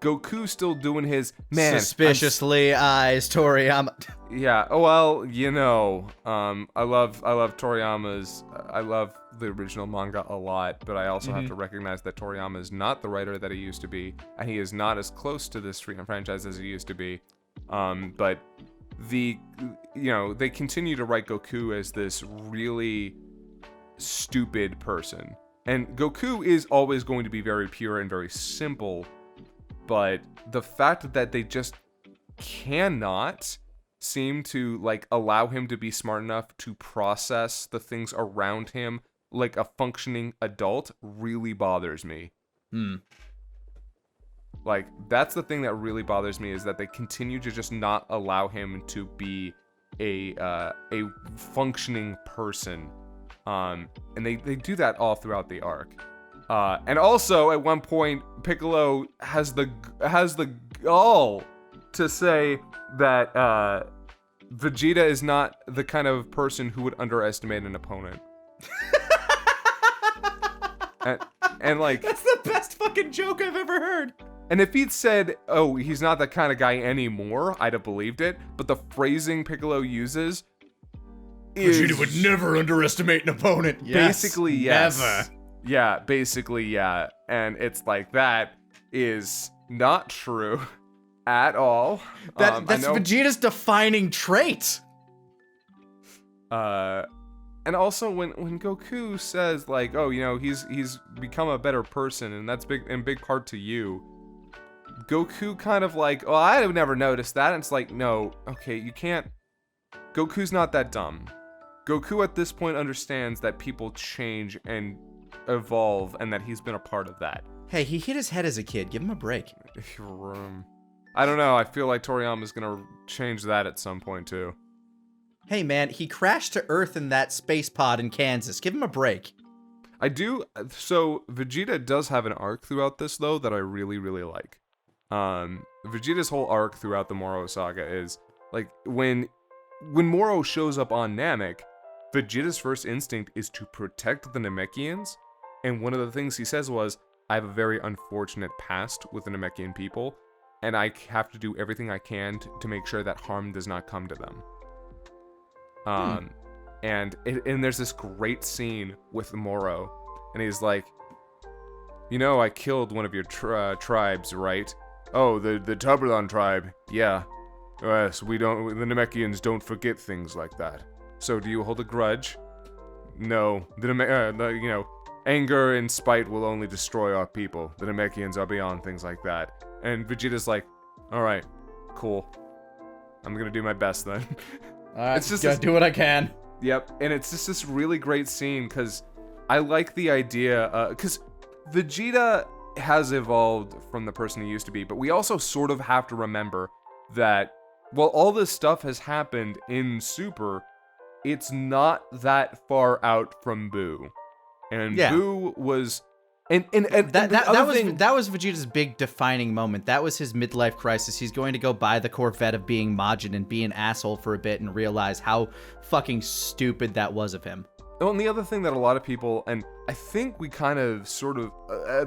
Goku's still doing his suspiciously eyes Toriyama. Yeah, well, you know, I love Toriyama's. I love the original manga a lot, but I also have to recognize that Toriyama is not the writer that he used to be, and he is not as close to this franchise as he used to be. But they continue to write Goku as this really stupid person, and Goku is always going to be very pure and very simple. But the fact that they just cannot seem to like allow him to be smart enough to process the things around him like a functioning adult really bothers me. Like, that's the thing that really bothers me, is that they continue to just not allow him to be a functioning person. And they do that all throughout the arc. And also, at one point, Piccolo has the gall to say that Vegeta is not the kind of person who would underestimate an opponent. and like, that's the best fucking joke I've ever heard. And if he'd said, "Oh, he's not that kind of guy anymore," I'd have believed it. But the phrasing Piccolo uses is Vegeta would never underestimate an opponent. Basically, yes. Never. Yeah, basically, yeah. And it's like, that is not true at all. That's Vegeta's defining trait. And also when Goku says, like, oh, you know, he's become a better person, and that's big part to you. Goku kind of like, oh, I have never noticed that. And it's like, no, okay, you can't. Goku's not that dumb. Goku at this point understands that people change and evolve, and that he's been a part of that. Hey, he hit his head as a kid. Give him a break. I don't know. I feel like Toriyama's gonna change that at some point too. Hey man, he crashed to Earth in that space pod in Kansas. Give him a break. So Vegeta does have an arc throughout this, though, that I really, really like. Vegeta's whole arc throughout the Moro saga is, like, when Moro shows up on Namek, Vegeta's first instinct is to protect the Namekians, and one of the things he says was, I have a very unfortunate past with the Namekian people, and I have to do everything I can to make sure that harm does not come to them. And there's this great scene with Moro, and he's like, I killed one of your tribes, right? Oh, the Tuberlon tribe, yeah. Yes, the Namekians don't forget things like that. So do you hold a grudge? No. Anger and spite will only destroy our people. The Namekians are beyond things like that. And Vegeta's like, alright, cool. I'm gonna do my best then. Alright, it's just gotta do what I can. Yep, and it's just this really great scene, because I like the idea, because Vegeta has evolved from the person he used to be, but we also sort of have to remember that while all this stuff has happened in Super, it's not that far out from Buu. And Buu was... And that was Vegeta's big defining moment. That was his midlife crisis. He's going to go buy the Corvette of being Majin and be an asshole for a bit and realize how fucking stupid that was of him. Oh, and the other thing that a lot of people, and I think we kind of sort of,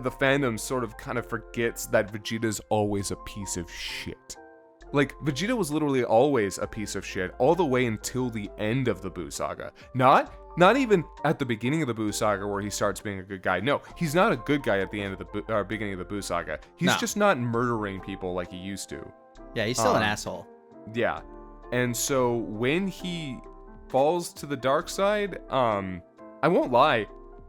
the fandom sort of kind of forgets that Vegeta's always a piece of shit. Like, Vegeta was literally always a piece of shit all the way until the end of the Buu saga. Not even at the beginning of the Buu saga where he starts being a good guy. No, he's not a good guy at the end of the beginning of the Buu saga. He's just not murdering people like he used to. Yeah, he's still an asshole. Yeah. And so when he falls to the dark side, I won't lie,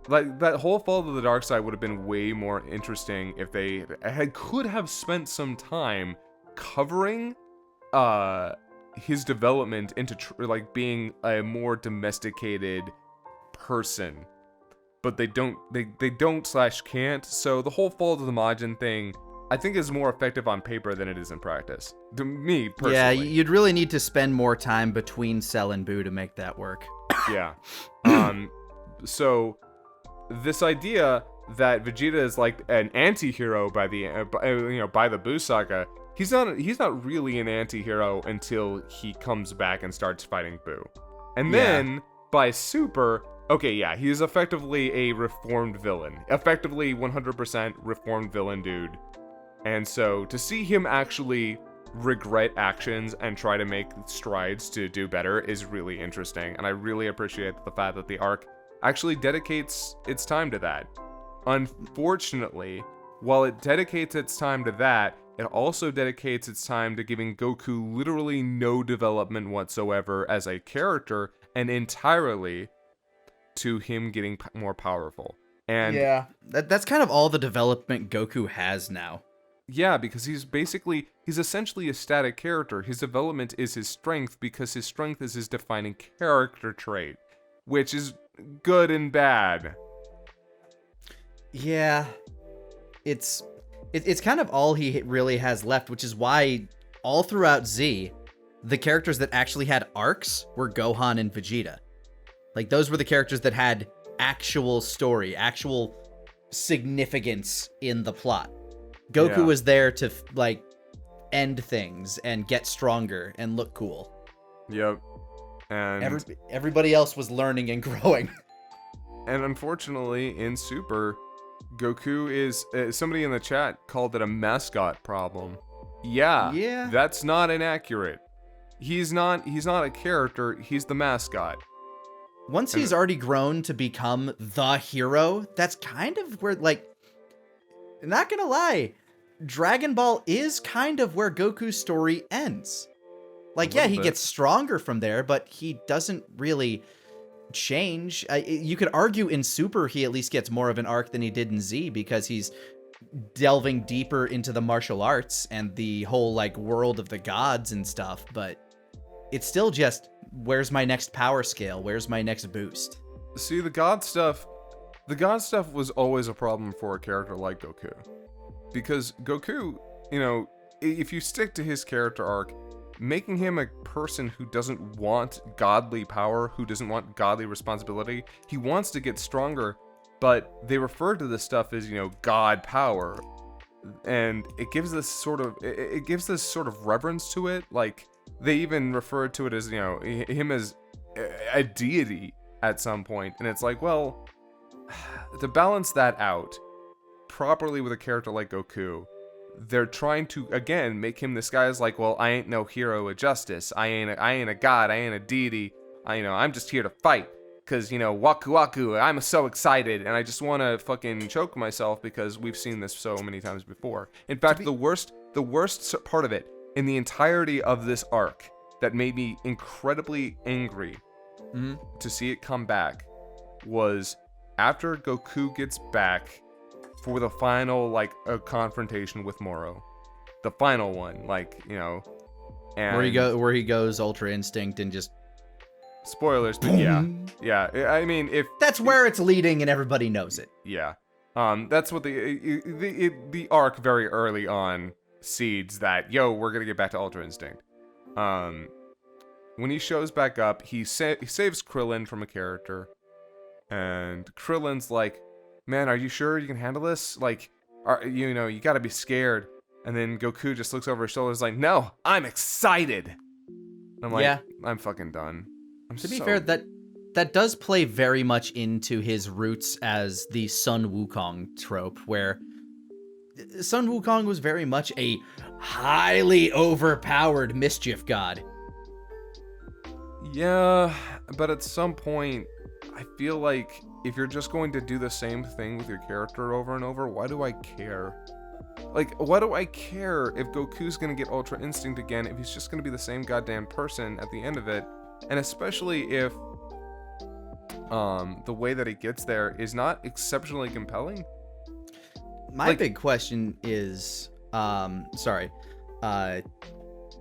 like that whole fall to the dark side would have been way more interesting if they could have spent some time covering his development into being a more domesticated person, but they don't / can't. So the whole fall to the Majin thing, I think, is more effective on paper than it is in practice. To me personally. Yeah, you'd really need to spend more time between Cell and Buu to make that work. Yeah. So this idea that Vegeta is like an anti-hero by the Buu saga, he's not really an anti-hero until he comes back and starts fighting Buu. And then by Super, okay, yeah, he is effectively a reformed villain. Effectively 100% reformed villain dude. And so to see him actually regret actions and try to make strides to do better is really interesting. And I really appreciate the fact that the arc actually dedicates its time to that. Unfortunately, while it dedicates its time to that, it also dedicates its time to giving Goku literally no development whatsoever as a character, and entirely to him getting more powerful. And yeah, that's kind of all the development Goku has now. Yeah, because he's essentially a static character. His development is his strength, because his strength is his defining character trait, which is good and bad. Yeah, it's kind of all he really has left, which is why all throughout Z, the characters that actually had arcs were Gohan and Vegeta. Like, those were the characters that had actual story, actual significance in the plot. Goku was there to, like, end things and get stronger and look cool. Yep. And everybody else was learning and growing. And unfortunately, in Super, Goku is... somebody in the chat called it a mascot problem. Yeah. That's not inaccurate. He's not a character, he's the mascot. Once he's already grown to become the hero, that's kind of where, like... Not gonna lie, Dragon Ball is kind of where Goku's story ends. Like, yeah, he gets stronger from there, but he doesn't really change. You could argue in Super he at least gets more of an arc than he did in Z, because he's delving deeper into the martial arts and the whole, like, world of the gods and stuff, but it's still just, where's my next power scale? Where's my next boost? See, the god stuff was always a problem for a character like Goku. Because Goku, if you stick to his character arc, making him a person who doesn't want godly power, who doesn't want godly responsibility, he wants to get stronger, but they refer to this stuff as, God power. And it gives this sort of reverence to it. Like, they even refer to it as, him as a deity at some point. And it's like, well, to balance that out properly with a character like Goku, they're trying to, again, make him this guy's like, well, I ain't no hero of justice. I ain't a god. I ain't a deity. I'm just here to fight. Because, waku waku, I'm so excited, and I just want to fucking choke myself because we've seen this so many times before. In fact, the worst part of it, in the entirety of this arc, that made me incredibly angry to see it come back, was after Goku gets back for the final, a confrontation with Moro. The final one, and where he goes Ultra Instinct and just... Spoilers, but yeah. I mean, if that's where it's leading, and everybody knows it. Yeah, that's what the arc very early on seeds that we're gonna get back to Ultra Instinct. When he shows back up, he saves Krillin from a character, and Krillin's like, "Man, are you sure you can handle this? You gotta be scared." And then Goku just looks over his shoulder, and is like, "No, I'm excited." I'm like, I'm fucking done. To be fair, that does play very much into his roots as the Sun Wukong trope, where Sun Wukong was very much a highly overpowered mischief god. Yeah, but at some point, I feel like if you're just going to do the same thing with your character over and over, why do I care? Why do I care if Goku's gonna get Ultra Instinct again if he's just gonna be the same goddamn person at the end of it? And especially if the way that it gets there is not exceptionally compelling. My big question is,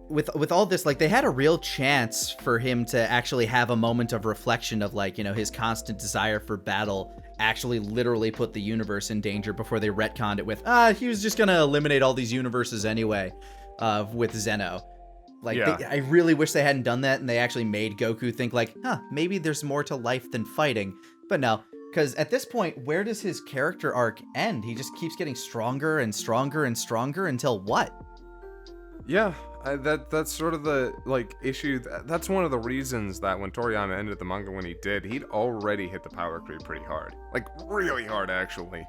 with all this, they had a real chance for him to actually have a moment of reflection of his constant desire for battle actually literally put the universe in danger before they retconned it with, he was just gonna eliminate all these universes anyway, with Zeno. I really wish they hadn't done that, and they actually made Goku think maybe there's more to life than fighting. But no, because at this point, where does his character arc end? He just keeps getting stronger and stronger and stronger until what? Yeah, that's sort of the issue. That's one of the reasons that when Toriyama ended the manga when he did, he'd already hit the power creep pretty hard, really hard actually.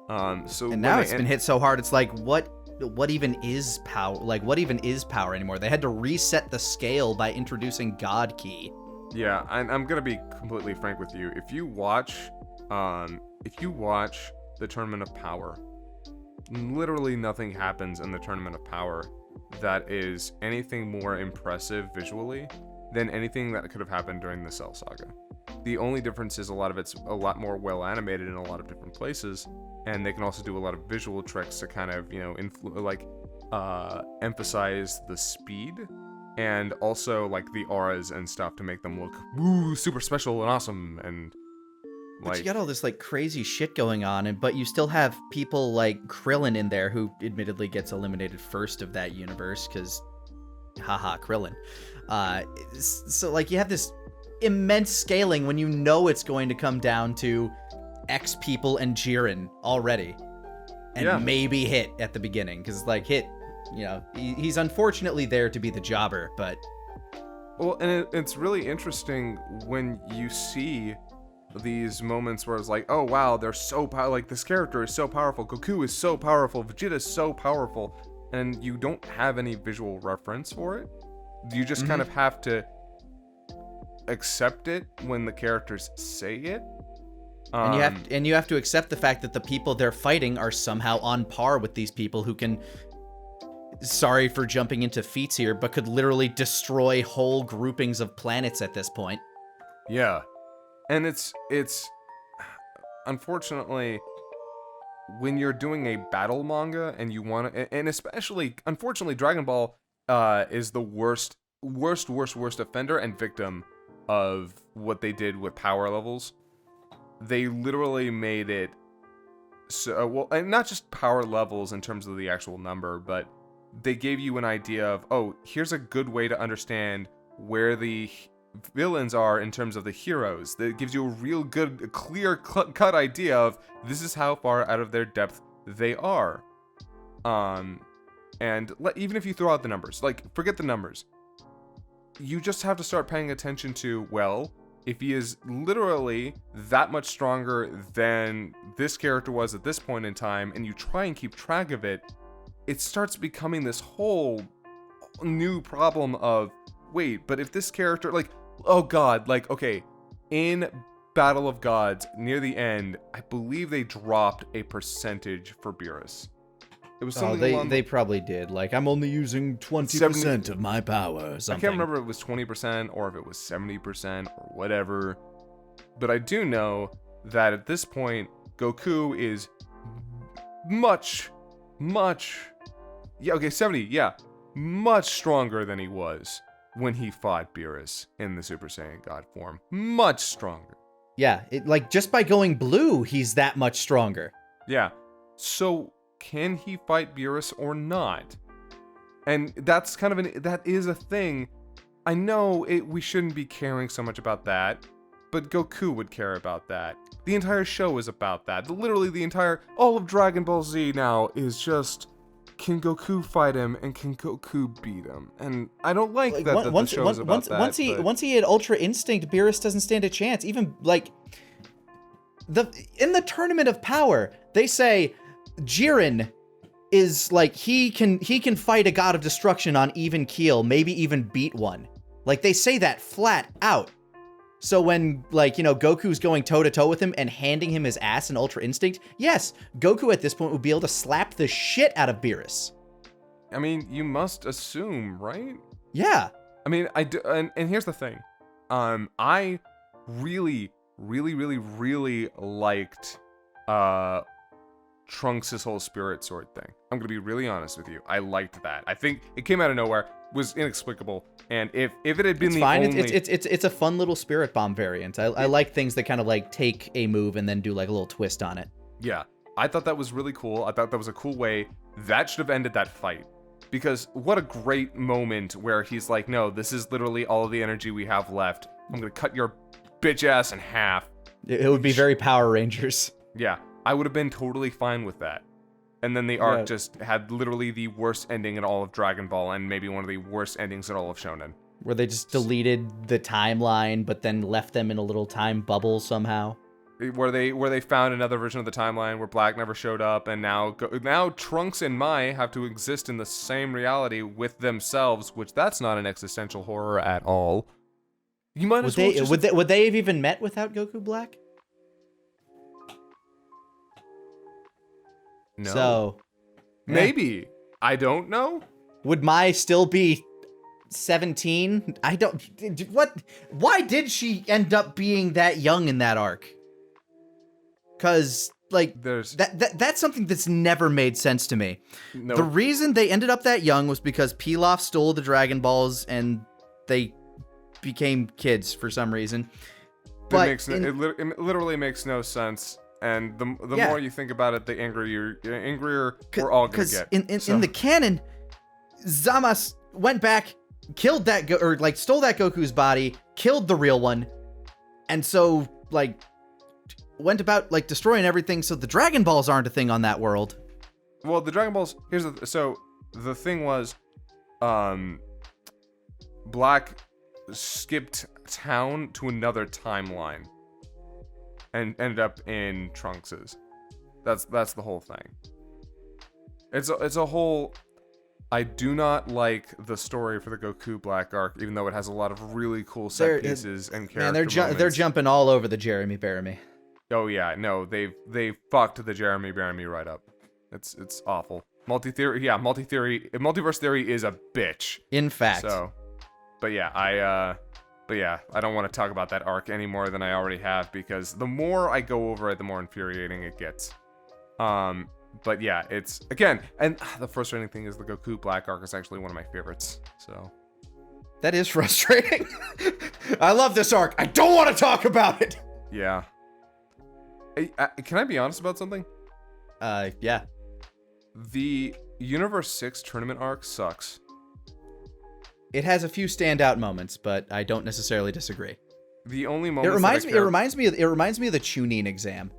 And now it's been hit so hard, it's what even is power? What even is power anymore? They had to reset the scale by introducing God Ki. Yeah, I'm gonna be completely frank with you. If you watch the Tournament of Power, literally nothing happens in the Tournament of Power that is anything more impressive visually than anything that could have happened during the Cell Saga. The only difference is a lot of it's a lot more well animated in a lot of different places, and they can also do a lot of visual tricks to kind of, emphasize the speed and also the auras and stuff to make them look super special and awesome. And but you got all this crazy shit going on, but you still have people like Krillin in there, who admittedly gets eliminated first of that universe because haha Krillin. So you have this immense scaling when you know it's going to come down to X people and Jiren already, and maybe Hit at the beginning, because Hit, he's unfortunately there to be the jobber, but and it's really interesting when you see these moments where it's oh wow, they're so powerful, this character is so powerful, Goku is so powerful, Vegeta is so powerful, and you don't have any visual reference for it. You just kind of have to accept it when the characters say it. And you have to accept the fact that the people they're fighting are somehow on par with these people who can, sorry for jumping into feats here, but could literally destroy whole groupings of planets at this point. Yeah. And it's unfortunately, when you're doing a battle manga and you want to, and especially, unfortunately, Dragon Ball is the worst offender and victim of what they did with power levels. They literally made it so, and not just power levels in terms of the actual number, but they gave you an idea of, here's a good way to understand where the villains are in terms of the heroes. That gives you a real good, clear-cut idea of this is how far out of their depth they are. And even if you throw out the numbers, like, forget the numbers. You just have to start paying attention to, well, if he is literally that much stronger than this character was at this point in time, and you try and keep track of it, it starts becoming this whole new problem of, wait, but if this character, like, oh god, like, okay, in Battle of Gods, near the end, I believe they dropped a percentage for Beerus. It was something they probably did. Like, I'm only using 20% of my power or something. I can't remember if it was 20% or if it was 70% or whatever. But I do know that at this point, Goku is much, yeah, okay, 70, yeah, much stronger than he was when he fought Beerus in the Super Saiyan God form. Much stronger. Yeah, like, just by going blue, he's that much stronger. Yeah. So, can he fight Beerus or not? And that's kind of that is a thing. I know we shouldn't be caring so much about that, but Goku would care about that. The entire show is about that. Literally all of Dragon Ball Z now is just, can Goku fight him and can Goku beat him? And I don't like that the show is about that. Once he had Ultra Instinct, Beerus doesn't stand a chance. Even, like, in the Tournament of Power, they say Jiren is, like, he can fight a god of destruction on even keel, maybe even beat one. Like, they say that flat out. So when, like, you know, Goku's going toe-to-toe with him and handing him his ass in Ultra Instinct, yes, Goku at this point would be able to slap the shit out of Beerus. I mean, you must assume, right? Yeah. I mean, I do, and here's the thing. I really liked Trunks' whole spirit sword thing. I'm gonna be really honest with you. I liked that. I think it came out of nowhere, was inexplicable, and if it had been it's a fun little spirit bomb variant. I like things that kind of, like, take a move and then do, like, a little twist on it. Yeah, I thought that was really cool. I thought that was a cool way. That should have ended that fight, because what a great moment where he's like, no, this is literally all of the energy we have left. I'm gonna cut your bitch ass in half. It would be very Power Rangers. Yeah. I would have been totally fine with that. And then the arc just had literally the worst ending in all of Dragon Ball, and maybe one of the worst endings in all of Shonen. Where they just deleted the timeline, but then left them in a little time bubble somehow. Where they found another version of the timeline where Black never showed up, and now Trunks and Mai have to exist in the same reality with themselves, which that's not an existential horror at all. You might as well just... Would they have even met without Goku Black? No. So, maybe. I don't know. Would Mai still be 17? I don't... What? Why did she end up being that young in that arc? Because, like, that's something that's never made sense to me. Nope. The reason they ended up that young was because Pilaf stole the Dragon Balls and they became kids for some reason. But it literally makes no sense. And the more you think about it, the angrier we're all gonna get. In the canon, Zamasu went back, killed that stole that Goku's body, killed the real one, and so, like, went about, like, destroying everything. So the Dragon Balls aren't a thing on that world. Well, the Dragon Balls. The thing was, Black skipped town to another timeline. And ended up in Trunks's. That's the whole thing. It's a whole. I do not like the story for the Goku Black arc, even though it has a lot of really cool set pieces and character moments. They're jumping all over the Jeremy Bearimy. Oh yeah, no, they fucked the Jeremy Bearimy right up. It's awful. Multiverse theory is a bitch. In fact. So, but yeah, I don't want to talk about that arc any more than I already have, because the more I go over it, the more infuriating it gets. But yeah, it's, again, and the frustrating thing is the Goku Black arc is actually one of my favorites, so. That is frustrating. I love this arc. I don't want to talk about it. Yeah. Can I be honest about something? Yeah. The Universe 6 tournament arc sucks. It has a few standout moments, but I don't necessarily disagree. The only moments It reminds me of the Chunin exam.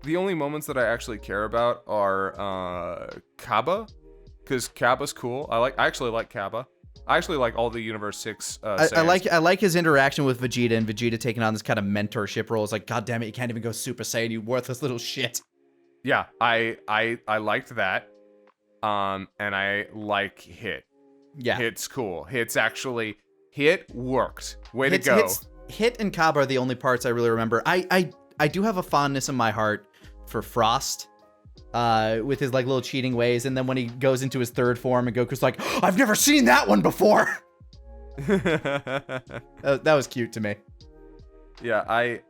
The only moments that I actually care about are Kaba, because Kaba's cool. I actually like Kaba. I actually like all the Universe 6 I like his interaction with Vegeta, and Vegeta taking on this kind of mentorship role. It's like, God damn it, you can't even go Super Saiyan, you worthless little shit. Yeah, I liked that. And I like Hit. Yeah. Hit's cool. Hit worked. Way to go. Hit and Kaba are the only parts I really remember. I do have a fondness in my heart for Frost, with his like little cheating ways, and then when he goes into his third form and Goku's like, oh, I've never seen that one before. That was cute to me. Yeah, I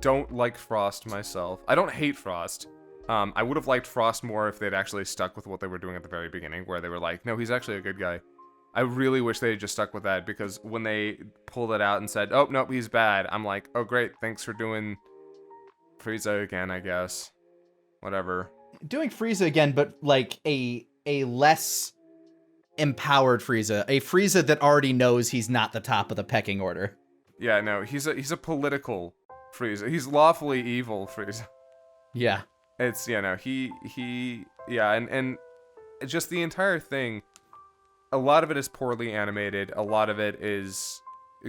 don't like Frost myself. I don't hate Frost. I would have liked Frost more if they'd actually stuck with what they were doing at the very beginning, where they were like, no, he's actually a good guy. I really wish they had just stuck with that, because when they pulled it out and said, oh, nope, he's bad, I'm like, oh, great, thanks for doing Frieza again, I guess. Whatever. Doing Frieza again, but like a less empowered Frieza. A Frieza that already knows he's not the top of the pecking order. Yeah, no, he's a political Frieza. He's lawfully evil Frieza. Yeah. It's, and just the entire thing, a lot of it is poorly animated, a lot of it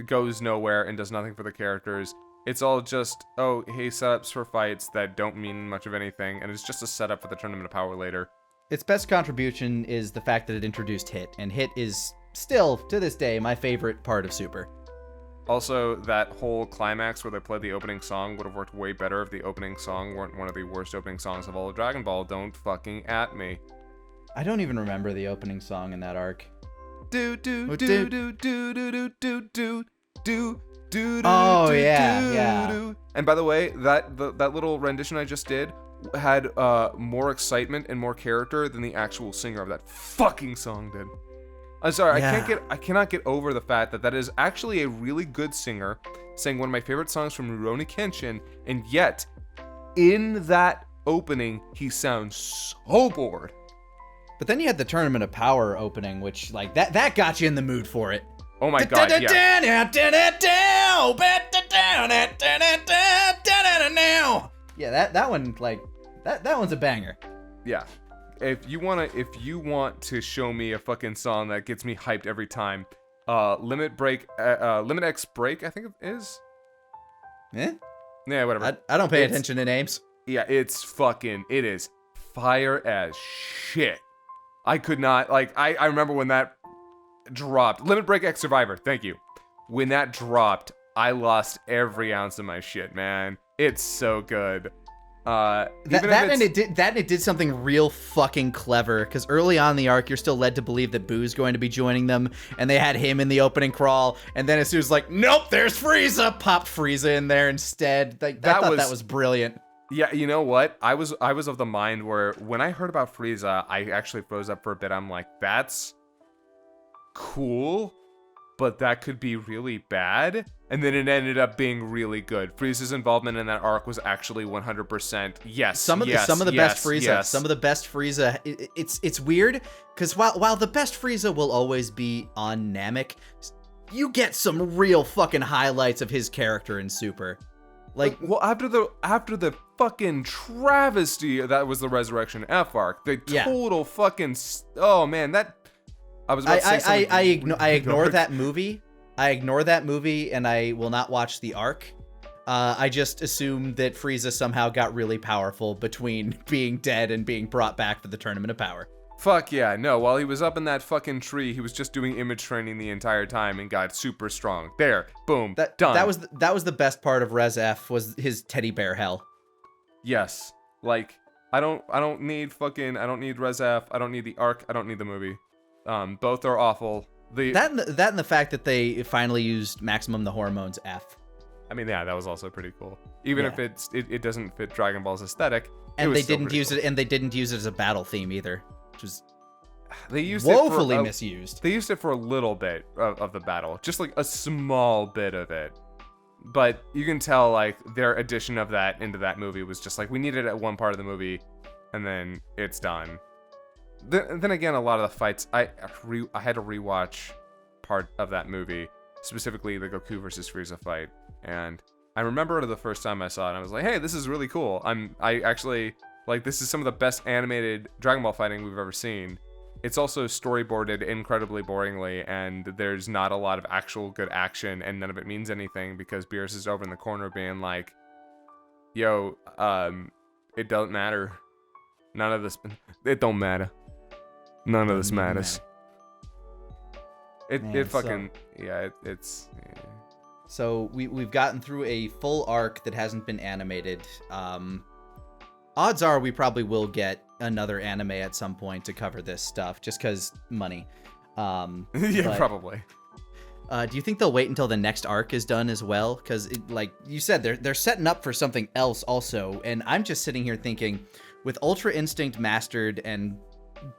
goes nowhere and does nothing for the characters. It's all just, oh, hey, setups for fights that don't mean much of anything, and it's just a setup for the Tournament of Power later. Its best contribution is the fact that it introduced Hit, and Hit is still, to this day, my favorite part of Super. Also, that whole climax where they played the opening song would have worked way better if the opening song weren't one of the worst opening songs of all of Dragon Ball. Don't fucking at me. I don't even remember the opening song in that arc. Oh yeah. And by the way, that little rendition I just did had more excitement and more character than the actual singer of that fucking song did. I'm sorry, yeah. I cannot get over the fact that is actually a really good singer sang one of my favorite songs from Rurouni Kenshin, and yet in that opening he sounds so bored. But then you had the Tournament of Power opening, which like that got you in the mood for it. Oh my god, yeah. Yeah, that one, like, that one's a banger. Yeah. If you want to show me a fucking song that gets me hyped every time, Limit X Break, I think it is. Eh? Yeah, whatever. I don't pay attention to names. Yeah, it is fire as shit. I could not, like, I remember when that dropped. Limit Break X Survivor, thank you. When that dropped, I lost every ounce of my shit, man. It's so good. It did something real fucking clever, because early on in the arc, you're still led to believe that Boo's going to be joining them, and they had him in the opening crawl, and then as soon as like, nope, there's Frieza, popped Frieza in there instead. Like, I thought that was brilliant. Yeah, you know what? I was of the mind where when I heard about Frieza, I actually froze up for a bit. I'm like, that's cool, but that could be really bad. And then it ended up being really good. Frieza's involvement in that arc was actually 100% yes. Some of the best Frieza. Yes. Some of the best Frieza. It's weird because while the best Frieza will always be on Namek, you get some real fucking highlights of his character in Super. Like, well, after the fucking travesty that was the Resurrection F arc, the total fucking oh man, that I was about to say something. I ignore that movie. I ignore that movie and I will not watch the arc. I just assume that Frieza somehow got really powerful between being dead and being brought back for the Tournament of Power. Fuck yeah, no, while he was up in that fucking tree, he was just doing image training the entire time and got super strong. There, boom, done. That was the best part of Res F, was his teddy bear hell. Yes. Like, I don't need Res F, I don't need the arc, I don't need the movie. Both are awful. That and the fact that they finally used Maximum the Hormones F. I mean, yeah, that was also pretty cool. Even if it doesn't fit Dragon Ball's aesthetic. And they didn't use it, and they didn't use it as a battle theme either, which was woefully misused. They used it for a little bit of the battle, just like a small bit of it. But you can tell, like, their addition of that into that movie was just like, we needed it at one part of the movie, and then it's done. then again, a lot of the fights, I had to rewatch part of that movie, specifically the Goku versus Frieza fight, and I remember the first time I saw it, I was like, hey, this is really cool. I actually, like, this is some of the best animated Dragon Ball fighting we've ever seen. It's also storyboarded incredibly boringly, and there's not a lot of actual good action, and none of it means anything because Beerus is over in the corner being like, yo, it don't matter. None of this, it don't matter. None of this matters. It's. So we've gotten through a full arc that hasn't been animated. Odds are we probably will get another anime at some point to cover this stuff, just because money. Probably. Do you think they'll wait until the next arc is done as well? Because, like you said, they're setting up for something else also, and I'm just sitting here thinking, with Ultra Instinct mastered and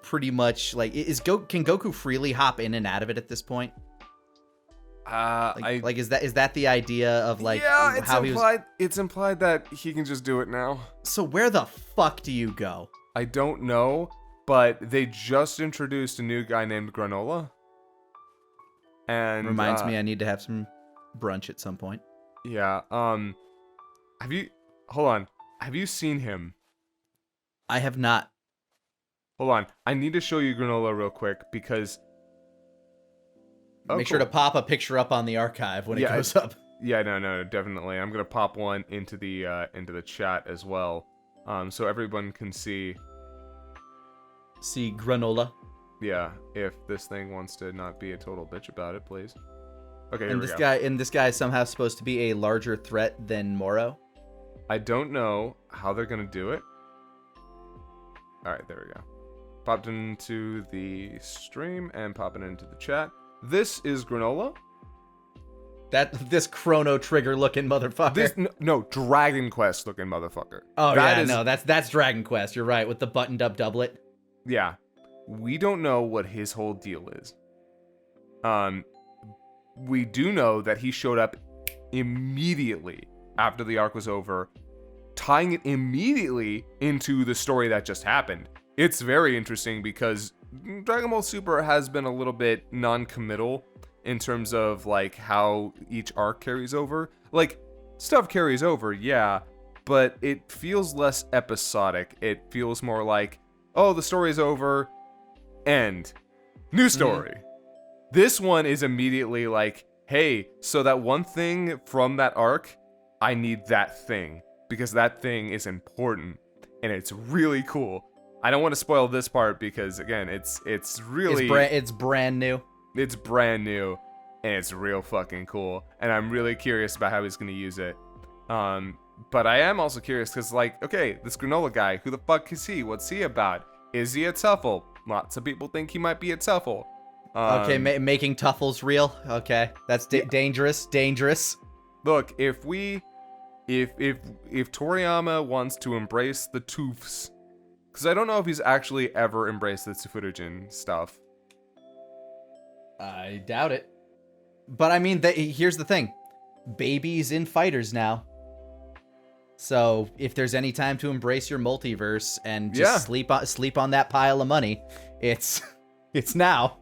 pretty much like, can Goku freely hop in and out of it at this point? Is that the idea of like how he was? It's implied that he can just do it now. So where the fuck do you go? I don't know, but they just introduced a new guy named Granola. And reminds me I need to have some brunch at some point. Yeah. Have you seen him? I have not. Hold on. I need to show you Granola real quick because make sure to pop a picture up on the archive when it goes up. Yeah, no, definitely. I'm gonna pop one into the chat as well, so everyone can see Granola. Yeah, if this thing wants to not be a total bitch about it, please. Okay, and this guy is somehow supposed to be a larger threat than Moro. I don't know how they're gonna do it. All right, there we go. Popped into the stream and popping into the chat. This is Granola. This Chrono Trigger looking motherfucker. No, Dragon Quest looking motherfucker. Oh that's Dragon Quest. You're right, with the buttoned up doublet. Yeah, we don't know what his whole deal is. We do know that he showed up immediately after the arc was over, tying it immediately into the story that just happened. It's very interesting because Dragon Ball Super has been a little bit non-committal in terms of like how each arc carries over. Like, stuff carries over, yeah, but it feels less episodic. It feels more like, oh, the story's over, end. New story. This one is immediately like, hey, so that one thing from that arc, I need that thing because that thing is important and it's really cool. I don't want to spoil this part because again, it's really it's brand new. It's brand new and it's real fucking cool, and I'm really curious about how he's going to use it. But I am also curious because, like, okay, this Granola guy, who the fuck is he? What's he about? Is he a Tuffle? Lots of people think he might be a Tuffle. Okay, making Tuffles real. Okay, that's dangerous. Look, if Toriyama wants to embrace the Toofs, because I don't know if he's actually ever embraced the Tsufurajin stuff. I doubt it. But I mean, here's the thing. Baby's in fighters now. So if there's any time to embrace your multiverse and just sleep on that pile of money, it's now.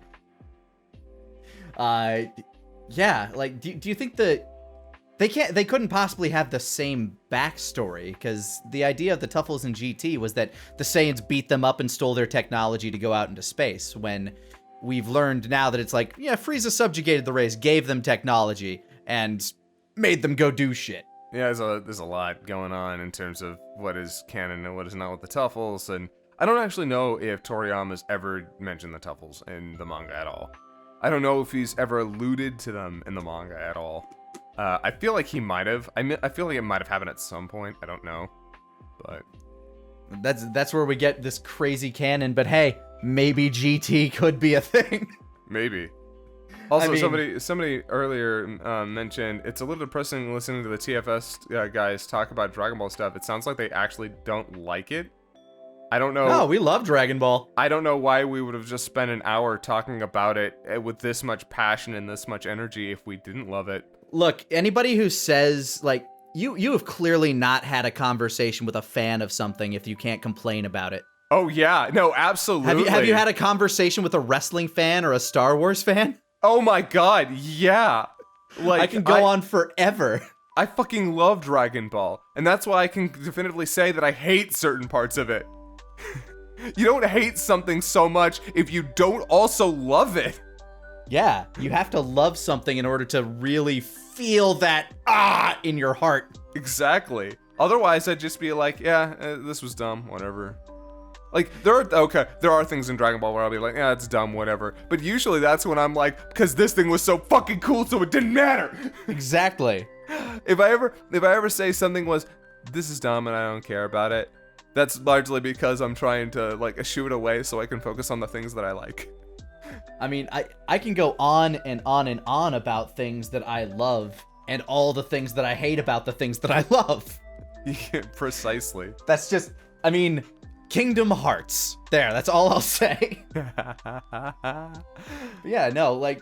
Like, do you think that they couldn't possibly have the same backstory? Because the idea of the Tuffles in GT was that the Saiyans beat them up and stole their technology to go out into space, when we've learned now that it's like, yeah, Frieza subjugated the race, gave them technology, and made them go do shit. Yeah, there's a lot going on in terms of what is canon and what is not with the Tuffles, and I don't actually know if Toriyama's ever mentioned the Tuffles in the manga at all. I don't know if he's ever alluded to them in the manga at all. I feel like he might have. I feel like it might have happened at some point. I don't know, but that's where we get this crazy canon. But hey, maybe GT could be a thing. Maybe. Also, somebody earlier mentioned it's a little depressing listening to the TFS guys talk about Dragon Ball stuff. It sounds like they actually don't like it. I don't know. No, we love Dragon Ball. I don't know why we would have just spent an hour talking about it with this much passion and this much energy if we didn't love it. Look, anybody who says, like, you have clearly not had a conversation with a fan of something if you can't complain about it. Oh yeah, no, absolutely. Have you had a conversation with a wrestling fan or a Star Wars fan? Oh my god, yeah. Like I can go on forever. I fucking love Dragon Ball, and that's why I can definitively say that I hate certain parts of it. You don't hate something so much if you don't also love it. Yeah, you have to love something in order to really feel that in your heart. Exactly. Otherwise, I'd just be like, yeah, this was dumb, whatever. Like, there are things in Dragon Ball where I'll be like, yeah, it's dumb, whatever. But usually that's when I'm like, because this thing was so fucking cool, so it didn't matter. Exactly. If I ever say something was, this is dumb and I don't care about it, that's largely because I'm trying to, like, shoo it away so I can focus on the things that I like. I mean, I can go on and on and on about things that I love and all the things that I hate about the things that I love. Yeah, precisely. That's just, I mean, Kingdom Hearts. There, that's all I'll say. Yeah, no, like,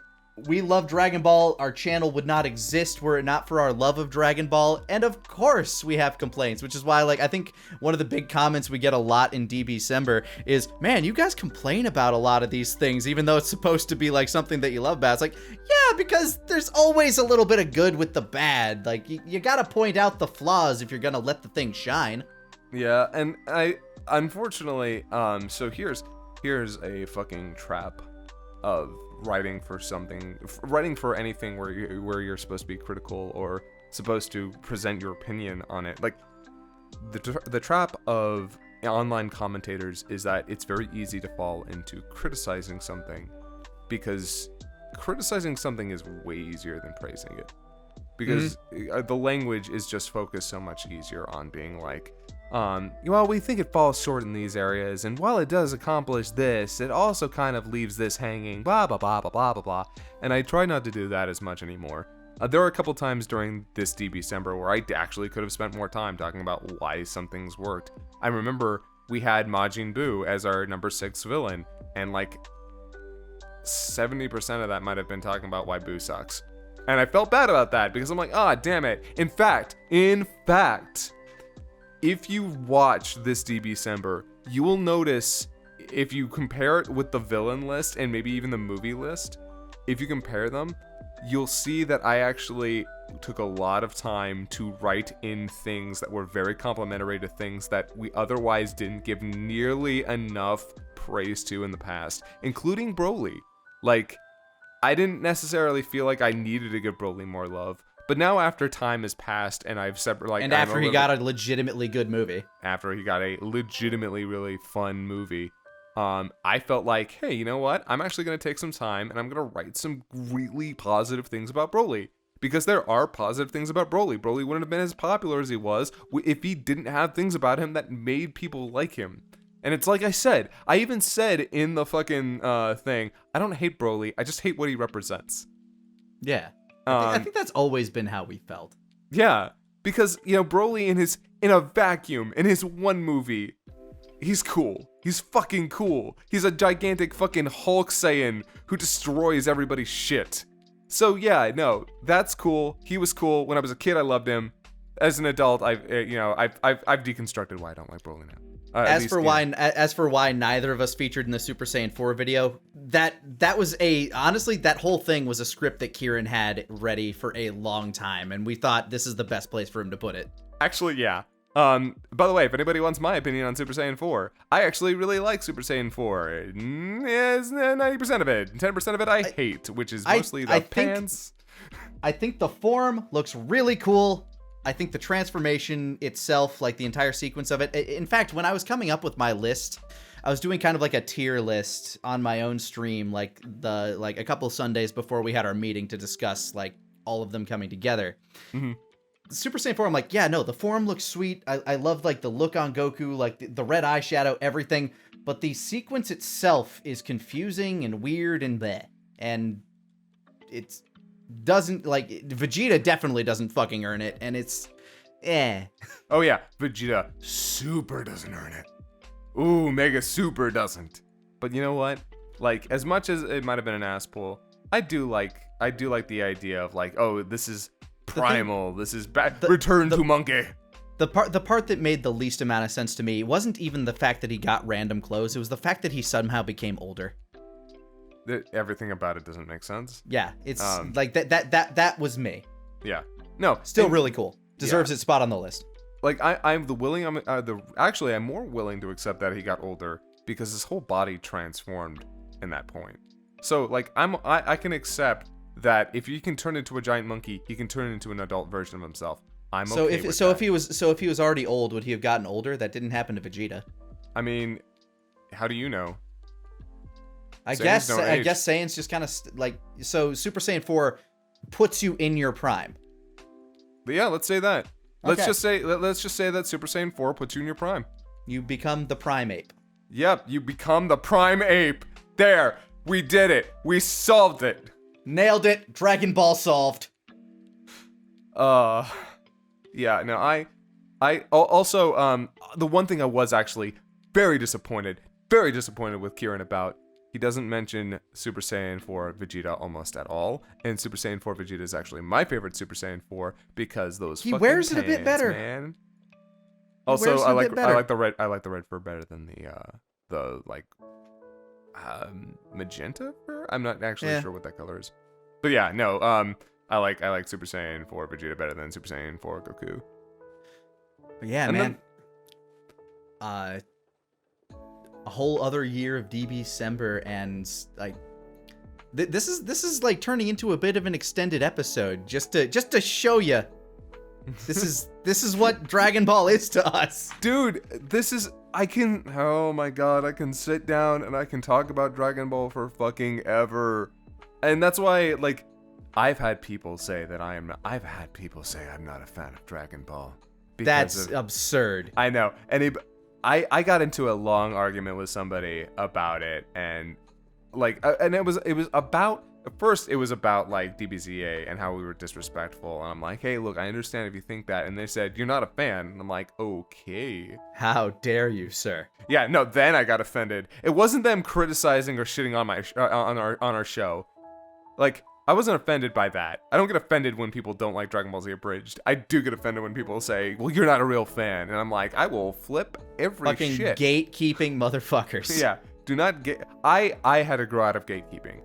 we love Dragon Ball. Our channel would not exist were it not for our love of Dragon Ball. And of course, we have complaints, which is why, like, I think one of the big comments we get a lot in DBZA is, man, you guys complain about a lot of these things, even though it's supposed to be, like, something that you love about. It's like, yeah, because there's always a little bit of good with the bad. Like, you gotta point out the flaws if you're gonna let the thing shine. Yeah, and unfortunately, so here's a fucking trap of writing for anything where you're supposed to be critical or supposed to present your opinion on it. Like, the trap of online commentators is that it's very easy to fall into criticizing something, because criticizing something is way easier than praising it, because the language is just focused so much easier on being like, well, we think it falls short in these areas, and while it does accomplish this, it also kind of leaves this hanging, blah, blah, blah, blah, blah, blah, blah. And I try not to do that as much anymore. There were a couple times during this DBZA where I actually could have spent more time talking about why some things worked. I remember we had Majin Buu as our number 6 villain, and like 70% of that might have been talking about why Buu sucks. And I felt bad about that, because I'm like, damn it. In fact, if you watch this DBZA, you will notice, if you compare it with the villain list and maybe even the movie list, if you compare them, you'll see that I actually took a lot of time to write in things that were very complimentary to things that we otherwise didn't give nearly enough praise to in the past, including Broly. Like, I didn't necessarily feel like I needed to give Broly more love. But now, after time has passed, and I've separate, like, and after he got a legitimately good movie, after he got a legitimately really fun movie, I felt like, hey, you know what? I'm actually gonna take some time, and I'm gonna write some really positive things about Broly, because there are positive things about Broly. Broly wouldn't have been as popular as he was if he didn't have things about him that made people like him. And it's like I said, I even said in the fucking thing, I don't hate Broly, I just hate what he represents. Yeah. I think that's always been how we felt. Yeah, because, you know, Broly in a vacuum, in his one movie, he's cool. He's fucking cool. He's a gigantic fucking Hulk Saiyan who destroys everybody's shit. So yeah, no, that's cool. He was cool. When I was a kid, I loved him. As an adult, I've deconstructed why I don't like Broly now. As for why neither of us featured in the Super Saiyan 4 video, that was honestly, that whole thing was a script that Kieran had ready for a long time, and we thought this is the best place for him to put it. Actually, yeah. By the way, if anybody wants my opinion on Super Saiyan 4, I actually really like Super Saiyan 4. It's 90% of it. 10% of it I hate, which is mostly the pants. I think the form looks really cool. I think the transformation itself, like the entire sequence of it. In fact, when I was coming up with my list, I was doing kind of like a tier list on my own stream, like a couple of Sundays before we had our meeting to discuss like all of them coming together. Mm-hmm. Super Saiyan 4, I'm like, yeah, no, the form looks sweet. I love like the look on Goku, like the red eyeshadow, everything. But the sequence itself is confusing and weird and bleh. And it's doesn't, like, Vegeta definitely doesn't fucking earn it, and it's Oh yeah, Vegeta super doesn't earn it. Ooh, Mega Super doesn't. But you know what? Like, as much as it might have been an ass pull, I do like the idea of like, oh, this is primal, this is Return to Monkey. The part that made the least amount of sense to me wasn't even the fact that he got random clothes. It was the fact that he somehow became older. Everything about it doesn't make sense. Yeah, it's like that was me. Yeah. No. Still really cool. Deserves its spot on the list. Like I'm more willing to accept that he got older because his whole body transformed in that point. So like I can accept that if he can turn into a giant monkey, he can turn into an adult version of himself. I'm okay with that. If he was already old, would he have gotten older? That didn't happen to Vegeta. I mean, how do you know? I guess Saiyan's just kind of so Super Saiyan 4 puts you in your prime. But yeah, let's say that. Okay. Let's just say that Super Saiyan 4 puts you in your prime. You become the prime ape. Yep, you become the prime ape. There, we did it. We solved it. Nailed it. Dragon Ball solved. Yeah, no, I also, the one thing I was actually very disappointed with Kieran about, he doesn't mention Super Saiyan 4 Vegeta almost at all, and Super Saiyan 4 Vegeta is actually my favorite Super Saiyan 4 because those he wears it a bit better, man. Also, I like the red fur better than the magenta fur. I'm not actually sure what that color is, but yeah, no, I like Super Saiyan 4 Vegeta better than Super Saiyan 4 Goku. But yeah, and man. A whole other year of DBZA, and like this is like turning into a bit of an extended episode just to show you this is what Dragon Ball is to us. Dude, oh my god, I can sit down and I can talk about Dragon Ball for fucking ever. And that's why, like, I've had people say I'm not a fan of Dragon Ball. That's absurd. I know. And I got into a long argument with somebody about it, and like, and it was about, at first it was about like DBZA and how we were disrespectful, and I'm like, hey, look, I understand if you think that, and they said you're not a fan, and I'm like, okay, how dare you, sir? Yeah, no, then I got offended. It wasn't them criticizing or shitting on on our show, like. I wasn't offended by that. I don't get offended when people don't like Dragon Ball Z Abridged. I do get offended when people say, well, you're not a real fan. And I'm like, I will flip every fucking shit. Gatekeeping motherfuckers. Yeah. Do not get... I had to grow out of gatekeeping.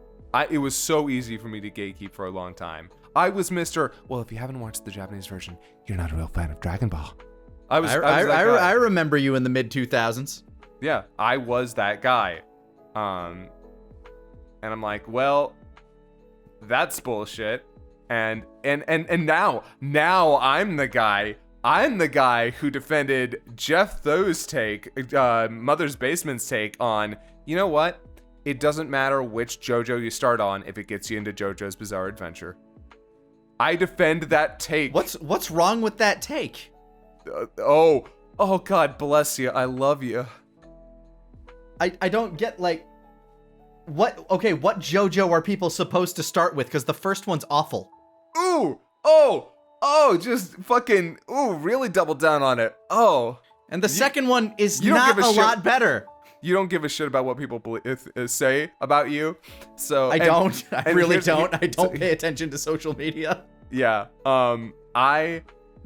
It was so easy for me to gatekeep for a long time. I was Mr. Well, if you haven't watched the Japanese version, you're not a real fan of Dragon Ball. I remember you in the mid-2000s. Yeah, I was that guy. And I'm like, well... that's bullshit. And now I'm the guy who defended Jeff Tho's take, Mother's Basement's take on, you know what? It doesn't matter which JoJo you start on if it gets you into JoJo's Bizarre Adventure. I defend that take. What's wrong with that take? Oh God bless you. I love you. I don't get, like, what JoJo are people supposed to start with? Because the first one's awful. Just fucking, really double down on it. And the second one is not a lot better. You don't give a shit about what people say about you. So I don't. I really don't. I don't pay attention to social media. Yeah. I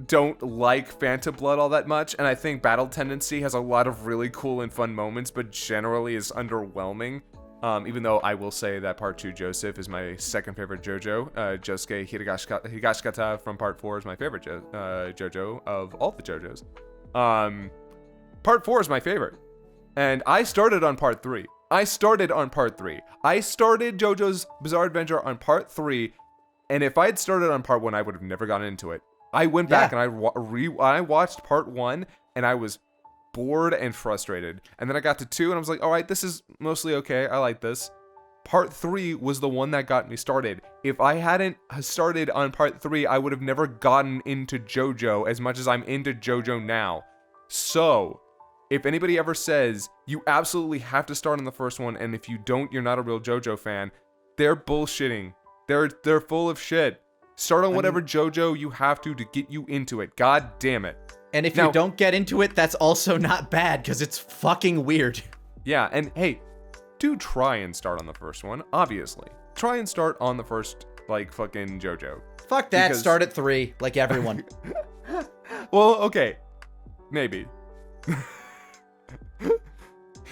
don't like Phantom Blood all that much, and I think Battle Tendency has a lot of really cool and fun moments, but generally is underwhelming. Even though I will say that Part 2 Joseph is my second favorite JoJo. Josuke Higashikata from Part 4 is my favorite JoJo of all the JoJos. Part 4 is my favorite. And I started on Part 3. I started JoJo's Bizarre Adventure on Part 3, and if I had started on Part 1, I would have never gotten into it. I went back and I watched Part 1, and I was bored and frustrated. And then I got to 2 and I was like, all right, this is mostly okay. I like this. Part 3 was the one that got me started. If I hadn't started on Part 3, I would have never gotten into JoJo as much as I'm into JoJo now. So, if anybody ever says you absolutely have to start on the first one, and if you don't, you're not a real JoJo fan, they're bullshitting. They're full of shit. Start on whatever JoJo you have to get you into it. God damn it. And if you don't get into it, that's also not bad, because it's fucking weird. Yeah, and hey, do try and start on the first one, obviously. Try and start on the first, like, fucking JoJo. Fuck that, start at 3, like everyone. Well, okay. Maybe.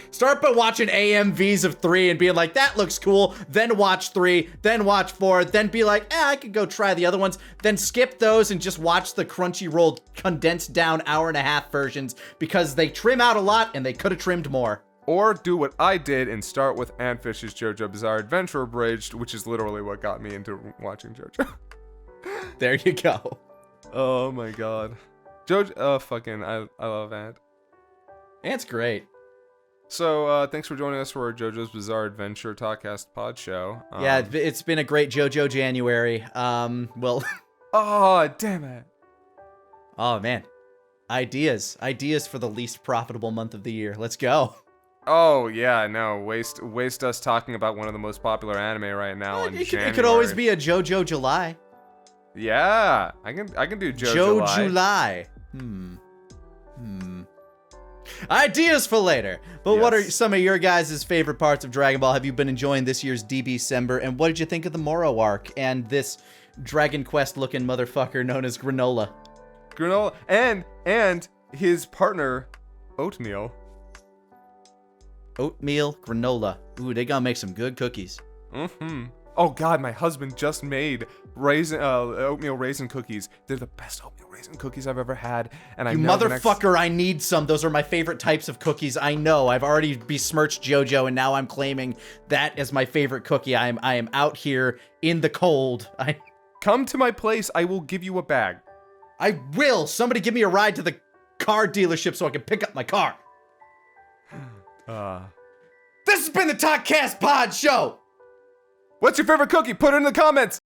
Start by watching AMVs of 3 and being like, that looks cool. Then watch 3, then watch 4, then be like, I could go try the other ones. Then skip those and just watch the Crunchyroll condensed down hour-and-a-half versions because they trim out a lot and they could have trimmed more. Or do what I did and start with Antfish's JoJo Bizarre Adventure Abridged, which is literally what got me into watching JoJo. There you go. Oh my god. JoJo, I love Ant. Ant's great. So, thanks for joining us for our JoJo's Bizarre Adventure Talkcast Podshow. Yeah, it's been a great JoJo January. Well... Oh, damn it. Oh, man. Ideas for the least profitable month of the year. Let's go. Oh, yeah, no. Waste us talking about one of the most popular anime right now in January. It could always be a JoJo July. Yeah, I can do JoJo July. Ideas for later. But Yes. What are some of your guys' favorite parts of Dragon Ball? Have you been enjoying this year's DBZA? And what did you think of the Moro arc and this Dragon Quest looking motherfucker known as Granola? Granola and his partner Oatmeal. Oatmeal granola. Ooh, they gonna make some good cookies. Mm-hmm. Oh god, my husband just made oatmeal raisin cookies. They're the best oatmeal raisin cookies I've ever had. And I You know motherfucker, I need some. Those are my favorite types of cookies. I know. I've already besmirched JoJo, and now I'm claiming that as my favorite cookie. I am out here in the cold. Come to my place. I will give you a bag. I will. Somebody give me a ride to the car dealership so I can pick up my car. This has been the Talkcast Pod Show. What's your favorite cookie? Put it in the comments.